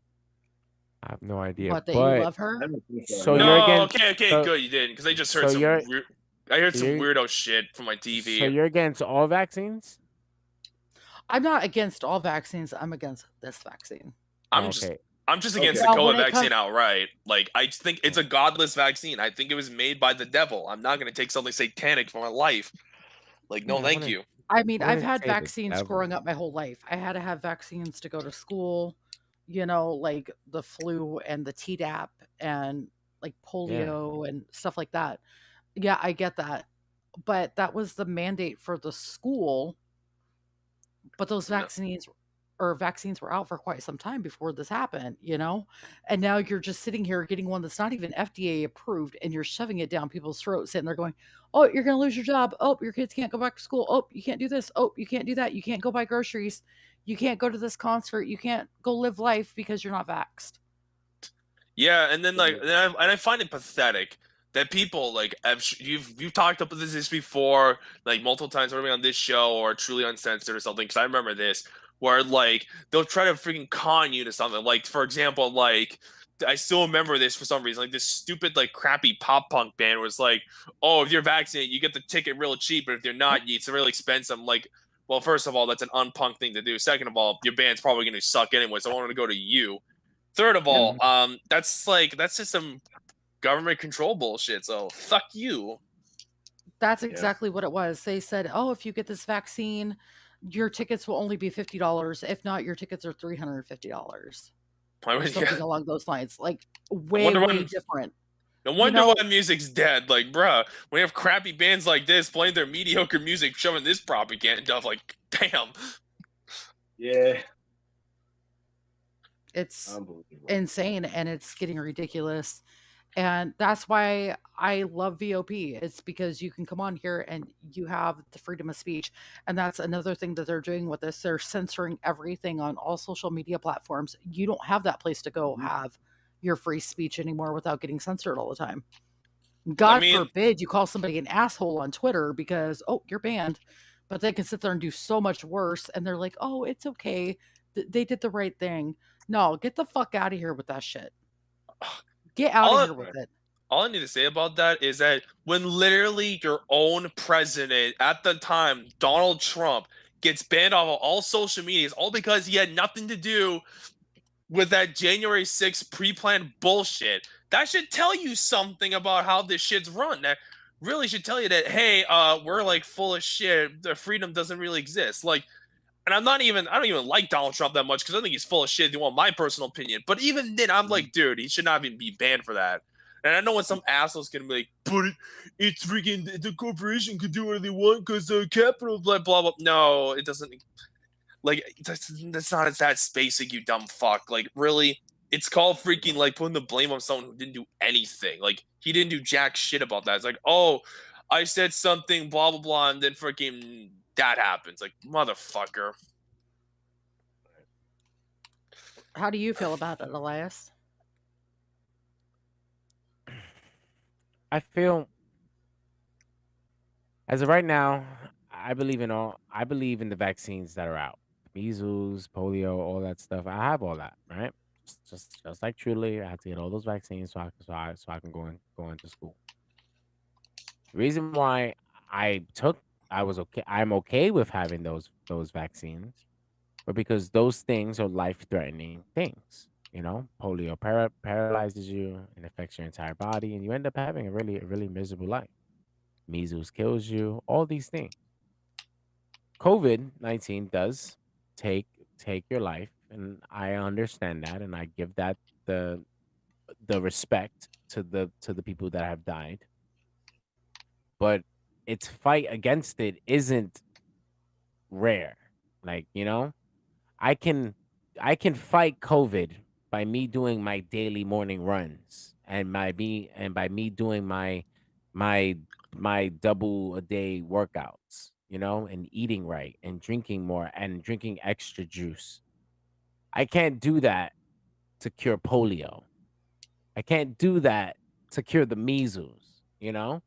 I have no idea. What, that you But love her? so you're No, against. okay, So, good, you didn't, because I just so heard some you're weird. I heard so some you're weirdo shit from my TV. so you're against all vaccines? I'm not against all vaccines. I'm against this vaccine. I'm Oh, just okay. I'm just against the Well, COVID when it vaccine comes, outright. Like I just think it's a godless vaccine. I think it was made by the devil. I'm not gonna take something satanic for my life. Like, no, I thank wouldn't. you. I mean, I I've wouldn't had say the vaccines devil. growing up my whole life. I had to have vaccines to go to school, like the flu and the Tdap and like Yeah. polio and stuff like that. Yeah, I get that. But that was the mandate for the school. But those No. vaccines or vaccines were out for quite some time before this happened, you know? And now you're just sitting here getting one that's not even FDA approved and you're shoving it down people's throats, sitting there going, oh, you're going to lose your job. Oh, your kids can't go back to school. Oh, you can't do this. Oh, you can't do that. You can't go buy groceries. You can't go to this concert. You can't go live life because you're not vaxxed. Yeah, and then I find it pathetic that people like you've talked about this before, like multiple times, whether on this show or Truly Uncensored or something. Because I remember this, where like they'll try to freaking con you to something. Like for example, like I still remember this for some reason. Like this stupid like crappy pop punk band was like, oh, if you're vaccinated, you get the ticket real cheap, but if you're not, it's really expensive. I'm like, well, first of all, that's an unpunk thing to do. Second of all, your band's probably going to suck anyway, so I want to go to you. Third of all, that's just some government control bullshit. So fuck you. That's exactly what it was. They said, oh, if you get this vaccine, your tickets will only be $50. If not, your tickets are $350. Or something along those lines. Like way different. No wonder why music's dead. Like, bruh, when you have crappy bands like this playing their mediocre music, shoving this propaganda, like, damn. Yeah. It's insane and it's getting ridiculous. And that's why I love VOP. It's because you can come on here and you have the freedom of speech. And that's another thing that they're doing with this. They're censoring everything on all social media platforms. You don't have that place to go have your free speech anymore without getting censored all the time. God forbid you call somebody an asshole on Twitter because, oh, you're banned. But they can sit there and do so much worse. And they're like, oh, it's okay. They did the right thing. No, get the fuck out of here with that shit. Get out of here with it. All I need to say about that is that when literally your own president at the time, Donald Trump, gets banned off of all social media, it's all because he had nothing to do with that January 6th pre-planned bullshit. That should tell you something about how this shit's run. That really should tell you that, hey, we're like full of shit. The freedom doesn't really exist. Like, and I don't even like Donald Trump that much because I think he's full of shit. If you want my personal opinion, but even then, I'm like, dude, he should not even be banned for that. And I know when some asshole's gonna be like, but it's freaking the corporation could do whatever they want because the capital, blah blah blah. No, it doesn't. Like that's not that basic, you dumb fuck. Like really, it's called freaking like putting the blame on someone who didn't do anything. Like he didn't do jack shit about that. It's like, oh, I said something, blah blah blah, and then freaking that happens. Like motherfucker. How do you feel about it, Elias? I feel, as of right now, I believe in the vaccines that are out. Measles, polio, all that stuff. I have all that, right? Just like Truly, I have to get all those vaccines so I can go into school. The reason why I'm okay with having those vaccines, but because those things are life-threatening things. You know, polio paralyzes you and affects your entire body, and you end up having a really miserable life. Measles kills you. All these things. COVID-19 does take your life, and I understand that, and I give that the respect to the people that have died. But its fight against it isn't rare. Like, you know, I can fight COVID by me doing my daily morning runs and by me doing my double a day workouts, you know, and eating right and drinking more and drinking extra juice. I can't do that to cure polio. I can't do that to cure the measles, you know?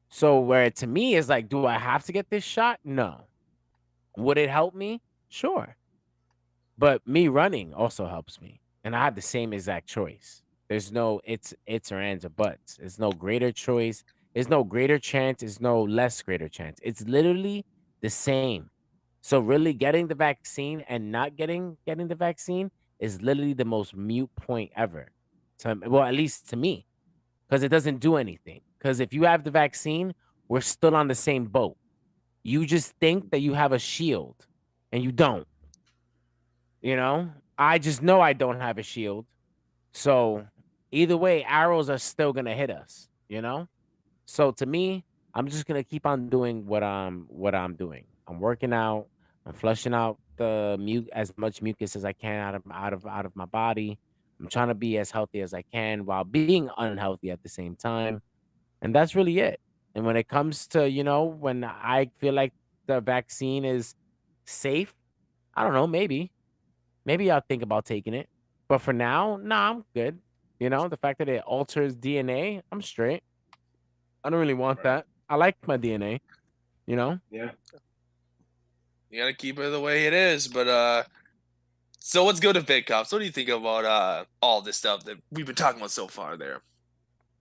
So where to me is like, do I have to get this shot? No. Would it help me? Sure. But me running also helps me. And I have the same exact choice. There's no it's or ands or buts. There's no greater choice. There's no greater chance. There's no less greater chance. It's literally the same. So really getting the vaccine and not getting the vaccine is literally the most mute point ever. Well, at least to me. Because it doesn't do anything. Because if you have the vaccine, we're still on the same boat. You just think that you have a shield and you don't. You know, I just know I don't have a shield. So either way, arrows are still going to hit us, you know? So to me, I'm just going to keep on doing what I'm doing. I'm working out. I'm flushing out the as much mucus as I can out of my body. I'm trying to be as healthy as I can while being unhealthy at the same time. And that's really it. And when it comes to, when I feel like the vaccine is safe, I don't know, maybe I'll think about taking it. But for now, nah, I'm good. The fact that it alters DNA, I'm straight. I don't really want that. I like my DNA, Yeah. You gotta keep it the way it is. But so let's go to VidCops. What do you think about all this stuff that we've been talking about so far there?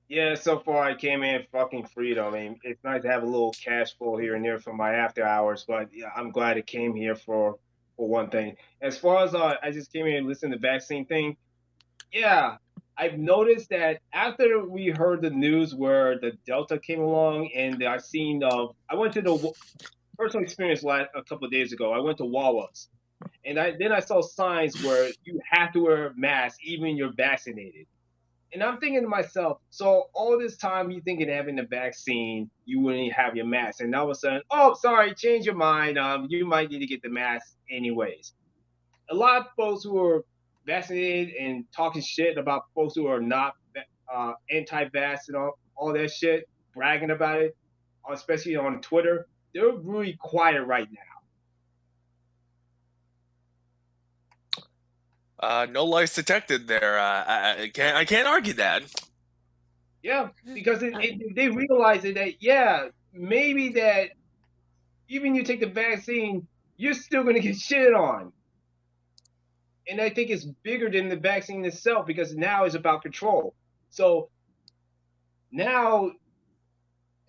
Yeah, so far I came in fucking freedom. I mean, it's nice to have a little cash flow here and there for my after hours, but yeah, I'm glad it came here for one thing. As far as I just came here and listened to the vaccine thing. Yeah, I've noticed that after we heard the news where the Delta came along, and I seen I went to the personal experience a couple of days ago. I went to Wawa's, and then I saw signs where you have to wear a mask even you're vaccinated. And I'm thinking to myself, so all this time you thinking having the vaccine, you wouldn't have your mask, and all of a sudden, oh, sorry, change your mind. You might need to get the mask anyways. A lot of folks who are vaccinated and talking shit about folks who are not anti-vax and all that shit, bragging about it, especially on Twitter, they're really quiet right now. No lies detected there. I can't argue that. Yeah, because they realize that maybe that even you take the vaccine, you're still going to get shit on. And I think it's bigger than the vaccine itself because now it's about control. So now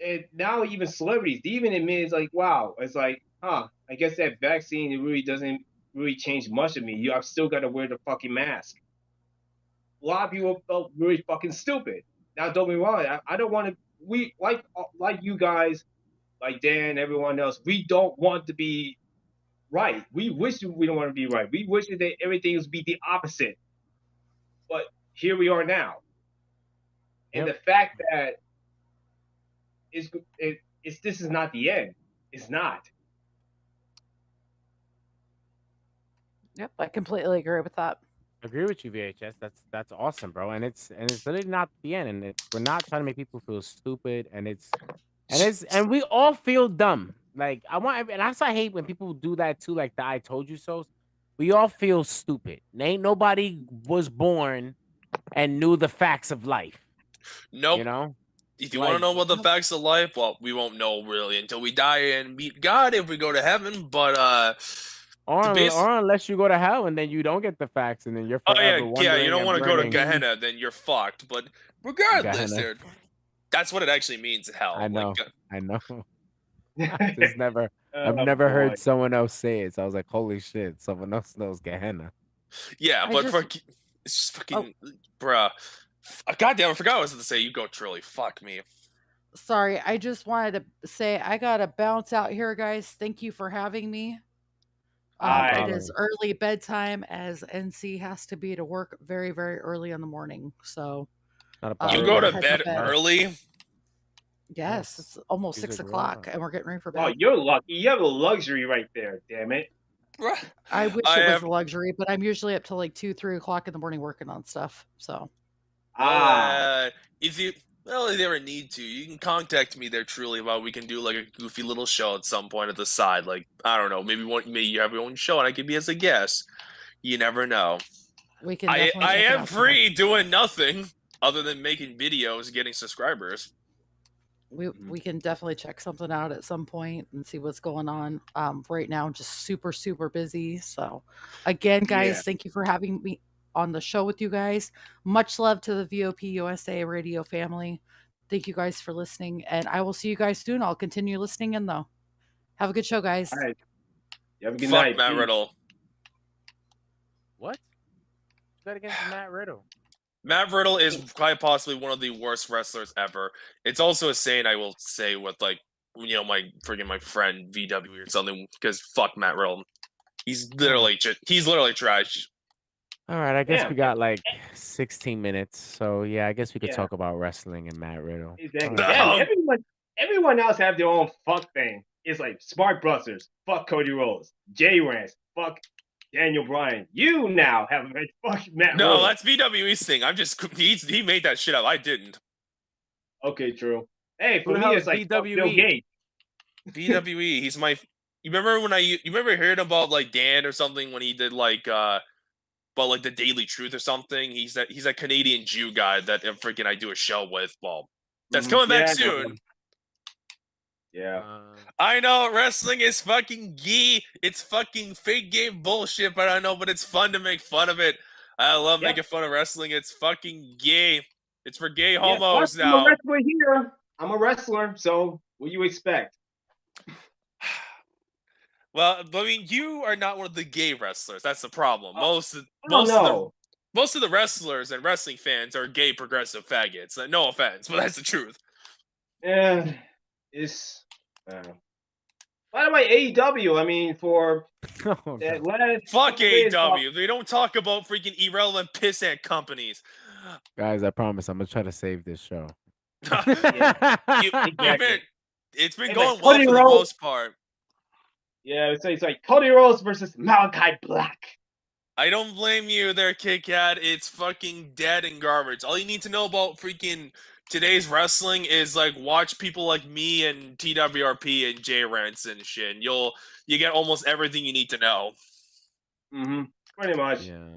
even celebrities, even admit it's like, wow, it's like, I guess that vaccine it really doesn't really change much of me. I've still got to wear the fucking mask. A lot of people felt really fucking stupid. Now, don't be wrong. I don't want to. We like you guys, like Dan, everyone else. We don't want to be right. We wish we don't want to be right. We wish that everything would be the opposite. But here we are now. And the fact that this is not the end. It's not. Yep, I completely agree with that. Agree with you, VHS. That's awesome, bro. And it's literally not the end. And we're not trying to make people feel stupid. And we all feel dumb. Like and that's why I hate when people do that too. Like the "I told you so." We all feel stupid. Ain't nobody was born and knew the facts of life. Nope. If you want to know what the facts of life, well, we won't know really until we die and meet God if we go to heaven. But or unless you go to hell and then you don't get the facts and then you're forever wondering. You don't want to go to burning. Gehenna, then you're fucked. But regardless, dude, that's what it actually means. Hell, I know. I know. Oh, I've never heard someone else say it. So I was like, holy shit, someone else knows Gehenna. Yeah, it's just fucking, bruh. Goddamn, I forgot what I was going to say. You go, Trilly. Fuck me. Sorry, I just wanted to say I gotta bounce out here, guys. Thank you for having me. It is early bedtime as NC has to be to work very, very early in the morning. So you go to bed early? Yes, it's almost 6 o'clock, and we're getting ready for bed. Oh, you're lucky. You have a luxury right there. Damn it. I wish it was a luxury, but I'm usually up till like 2, 3 o'clock in the morning working on stuff. So. If you ever need to, you can contact me there, Truly, about we can do like a goofy little show at some point at the side. Like, I don't know, maybe you have your own show and I could be as a guest. You never know. We can. I am free doing nothing other than making videos, getting subscribers. We can definitely check something out at some point and see what's going on. Right now, I'm just super, super busy. So, again, guys, thank you for having me on the show with you guys. Much love to the VOP USA radio family. Thank you guys for listening, and I will see you guys soon. I'll continue listening in though. Have a good show, guys. All right. You have a good Fuck night. Matt Riddle. What? What's that against Matt Riddle? Matt Riddle is quite possibly one of the worst wrestlers ever. It's also a saying I will say with my friend VW or something, because fuck Matt Riddle. He's literally trash. All right, I guess we got like 16 minutes. So yeah, I guess we could talk about wrestling and Matt Riddle. Exactly. Everyone else have their own fuck thing. it's like Smart Busters, fuck Cody Rhodes. J Rance, fuck Daniel Bryan. You now have a fuck Matt No, Riddle. that's VWE's thing. He made that shit up. I didn't. Okay, true. Hey, Who for the me, hell it's is like fuck Bill VWE? Gates. VWE. He's my. You remember when you remember hearing about like Dan or something when he did like but like the Daily Truth or something? He's a Canadian Jew guy that freaking I do a show with. Well, that's coming back soon. Yeah. I know wrestling is fucking gay. It's fucking fake game bullshit, but I know, but it's fun to make fun of it. I love making fun of wrestling. It's fucking gay. It's for gay homos now. I'm a wrestler here. I'm a wrestler, so what do you expect? Well, I mean, you are not one of the gay wrestlers. That's the problem. Most of the wrestlers and wrestling fans are gay progressive faggots. No offense, but that's the truth. Yeah, it's. By the way, AEW. I mean, for that last fuck AEW. They don't talk about freaking irrelevant pissant companies. Guys, I promise I'm gonna try to save this show. It's been going well for the most part. Yeah, it's like Cody Rhodes versus Malachi Black. I don't blame you there, Kit Kat. It's fucking dead and garbage. All you need to know about freaking today's wrestling is like watch people like me and TWRP and J Rance and shit. And you get almost everything you need to know. Pretty much. Yeah.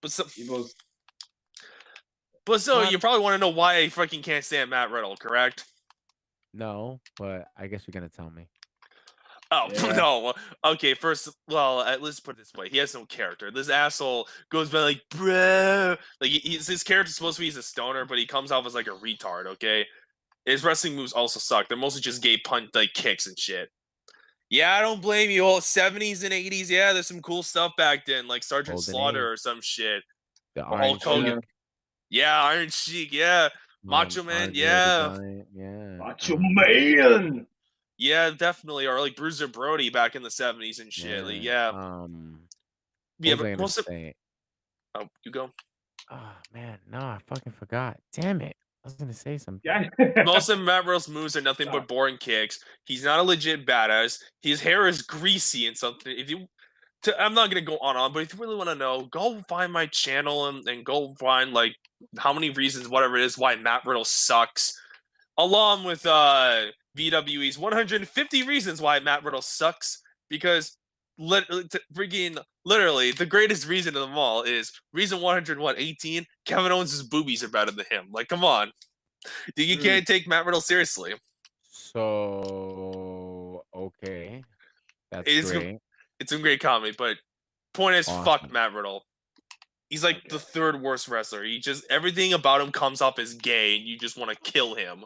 But so you probably want to know why I fucking can't stand Matt Riddle, correct? No, but I guess you're gonna tell me. Oh, no. Okay, first, well, let's put it this way. He has no character. This asshole goes by like, bro. Like, his character's supposed to be a stoner, but he comes off as like a retard, okay? His wrestling moves also suck. They're mostly just gay punch, like, kicks and shit. Yeah, I don't blame you. All 70s and 80s, yeah, there's some cool stuff back then, like Sergeant Golden Slaughter Age. or some shit. The Or Iron Hulk Hogan. Sheik. Yeah, Iron Sheik, yeah. Macho Man, Andre the yeah. Giant, yeah. Macho Man. Yeah, definitely. Or like Bruiser Brody back in the 70s and shit. Like, yeah. What Yeah, was I but gonna most of say? Oh, you go. Oh man, no, I fucking forgot. Damn it. I was gonna say something. Most of Matt Riddle's moves are nothing but boring kicks. He's not a legit badass. His hair is greasy and something. I'm not gonna go on, but if you really want to know, go find my channel and go find like how many reasons, whatever it is, why Matt Riddle sucks, along with VWE's 150 reasons why Matt Riddle sucks. Because literally, the greatest reason of them all is reason 118. Kevin Owens' boobies are better than him. Like, come on, you can't take Matt Riddle seriously. So okay, that's great. It's a great comedy, but point is, fuck Matt Riddle. He's like the third worst wrestler. He just everything about him comes off as gay, and you just want to kill him.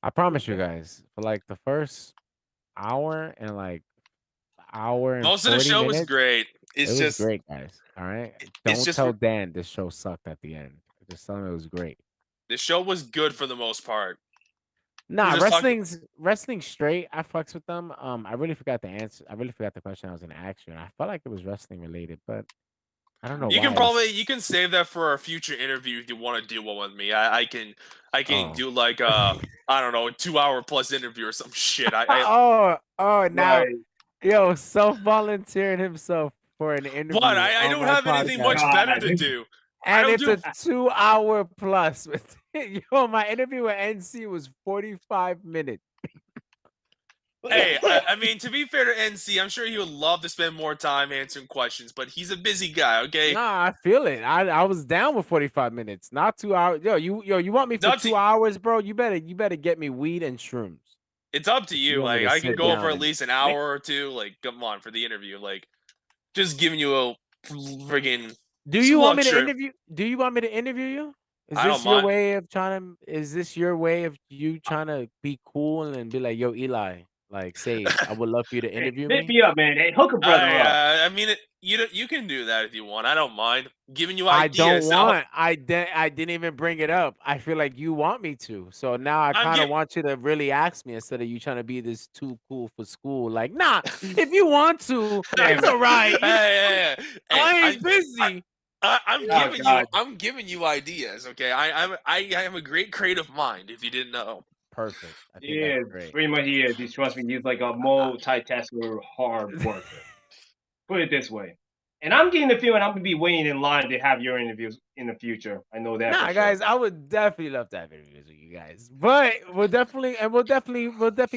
I promise you guys, for like the first hour and like hour and most of the 40 show minutes, was great. It was great, guys. All right, don't tell Dan this show sucked at the end. Just tell him it was great. The show was good for the most part. Nah, wrestling's straight. I fucks with them. I really forgot the answer. I really forgot the question I was gonna ask you, and I felt like it was wrestling related, but I don't know. You can save that for a future interview if you want to do one with me. I can do like I don't know, a 2-hour plus interview or some shit. Now yo, self-volunteering himself for an interview. What? I don't have anything much better to do. And it's a 2-hour plus. Yo, my interview with NC was 45 minutes. Hey, I mean, to be fair to NC, I'm sure he would love to spend more time answering questions, but he's a busy guy, okay? Nah, I feel it. I was down with 45 minutes, not 2 hours. Yo, you want me for 2 hours, bro? You better get me weed and shrooms. It's up to you. Like, I can go for at least an hour or two. Like, come on, for the interview. Like, just giving you a friggin'. Do you want me to interview? Do you want me to interview you? Is I this don't your mind. way of trying to? Is this your way of you trying to be cool and be like, yo, Eli, like, say, I would love for you to interview Hit me? me up, man. Hey, hook a brother up. I mean, you can do that if you want. I don't mind giving you I ideas. don't want. I didn't even bring it up. I feel like you want me to. So now I kind of want you to really ask me instead of you trying to be this too cool for school. Like, nah, if you want to, it's all right. Hey, I ain't busy. I'm giving you ideas, okay? I have a great creative mind, if you didn't know. perfect. I think Yeah, that's great. pretty much he is. He's trust me, he's like a multitasker hard worker. Put it this way. And I'm getting the feeling I'm gonna be waiting in line to have your interviews in the future. I know that. Nah, for guys, sure. I would definitely love to have interviews with you guys. But we'll definitely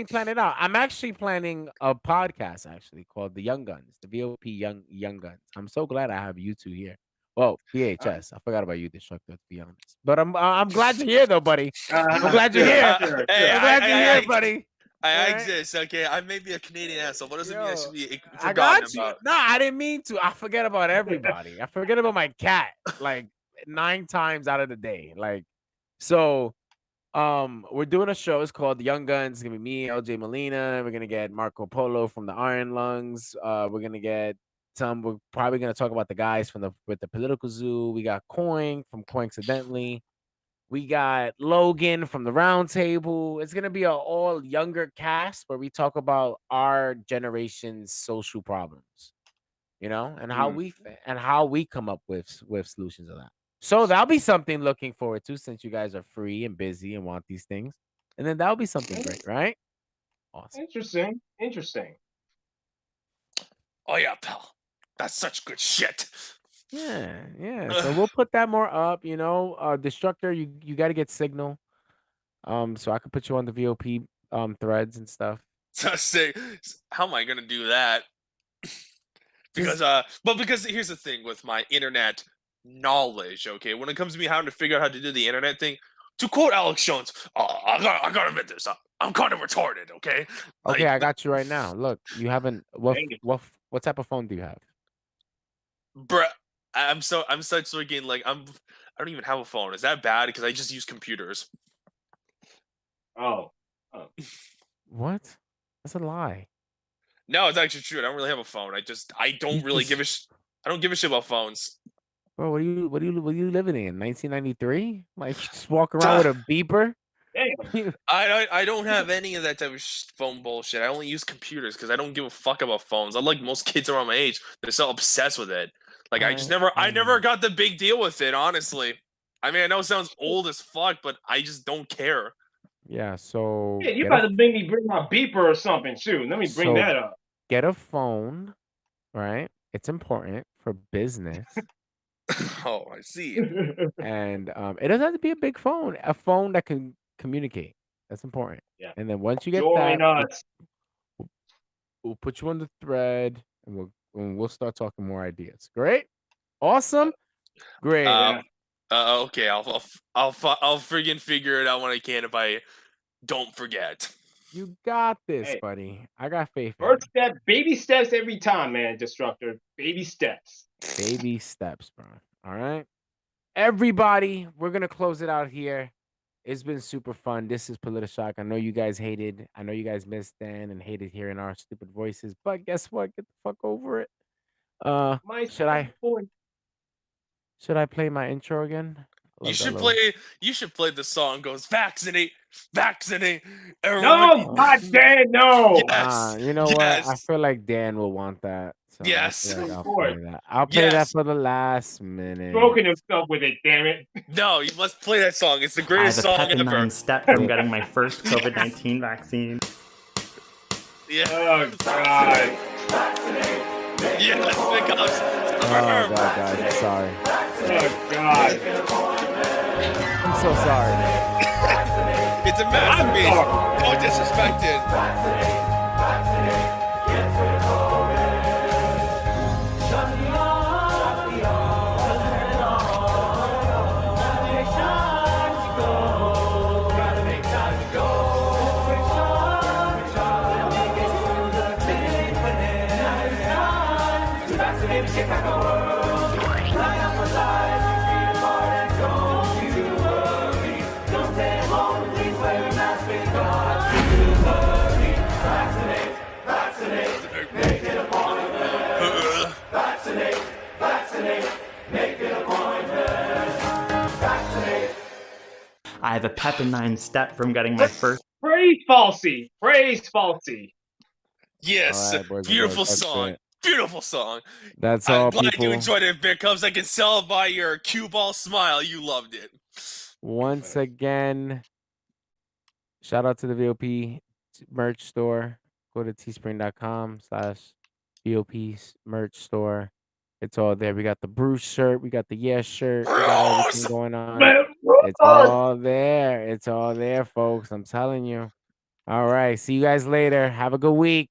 plan it out. I'm actually planning a podcast actually called The Young Guns, the VOP Young Guns. I'm so glad I have you two here. Well, VHS. I forgot about you, Destructor, to be honest. But I'm glad you're here though, buddy. I'm glad you're here. Hey, I'm glad you're here, buddy. I All right? exist, okay? I may be a Canadian asshole, but doesn't mean I should be I forgotten got you. about. No, I didn't mean to. I forget about everybody. I forget about my cat like 9 times out of the day. Like, so we're doing a show. It's called The Young Guns. It's gonna be me, LJ Molina. We're gonna get Marco Polo from the Iron Lungs. We're gonna get we're probably gonna talk about the guys from with the Political Zoo. We got Coin from Coincidentally. We got Logan from the Round Table. It's gonna be an all younger cast where we talk about our generation's social problems, and how we come up with solutions of that. So that'll be something looking forward to since you guys are free and busy and want these things. And then that'll be something great, right? Awesome. Interesting. Oh yeah, pal. That's such good shit. Yeah. So we'll put that more up, Destructor, you gotta get Signal. So I could put you on the VOP threads and stuff. So say, how am I gonna do that? Because because here's the thing with my internet knowledge, okay? When it comes to me having to figure out how to do the internet thing, to quote Alex Jones, I gotta admit this, I'm kind of retarded, okay? Okay, I got you right now. Look, you haven't what type of phone do you have? Bruh, I'm such freaking like I don't even have a phone. Is that bad? Because I just use computers. Oh. What? That's a lie. No, it's actually true. I don't really have a phone. I don't really give a I don't give a shit about phones. Bro, what are you living in? 1993? Like you just walk around with a beeper? I don't have any of that type of phone bullshit. I only use computers because I don't give a fuck about phones. Unlike most kids around my age, they're so obsessed with it. Like I never got the big deal with it, honestly. I mean, I know it sounds old as fuck, but I just don't care. Yeah, so Yeah, you about to make me bring my beeper or something. Shoot, let me bring that up. Get a phone, right? It's important for business. Oh, I see. And it doesn't have to be a big phone. A phone that can communicate. That's important. Yeah. And then once you get we'll put you on the thread, and we'll start talking more ideas. Great, awesome, great. Okay, I'll friggin' figure it out when I can if I don't forget. You got this, buddy. I got faith. First step, baby steps every time, man. Destructor, baby steps. Baby steps, bro. All right, everybody, we're gonna close it out here. It's been super fun. This is Politi-Shock. I know you guys hated. I know you guys missed Dan and hated hearing our stupid voices. But guess what? Get the fuck over it. Should I play my intro again? You should play the song goes vaccinate. No, God Dan, no. Yes. You know what? I feel like Dan will want that. So yes. I'll play that. I'll play that for the last minute. Stroking himself with it, damn it. No, you must play that song. It's the greatest song ever. 9 step from getting my first COVID-19 vaccine. Yeah. Oh God. Yes, because oh God, guys, I'm sorry. Oh God. I'm so sorry. It's a masterpiece. Don't disrespect it. I have a pep in 9 step from getting my first. Praise Falsey. Praise Falsey. Yes. All right, boys and Beautiful girls, song. Beautiful song. That's all, I'm glad people. you enjoyed it, Bear Cubs. I can tell by your cue ball smile you loved it. Once again, Shout out to the VOP merch store. Go to teespring.com/VOP merch store. It's all there. We got the Bruce shirt. We got the Yes shirt. We got everything going on. It's all there. It's all there, folks. I'm telling you. All right. See you guys later. Have a good week.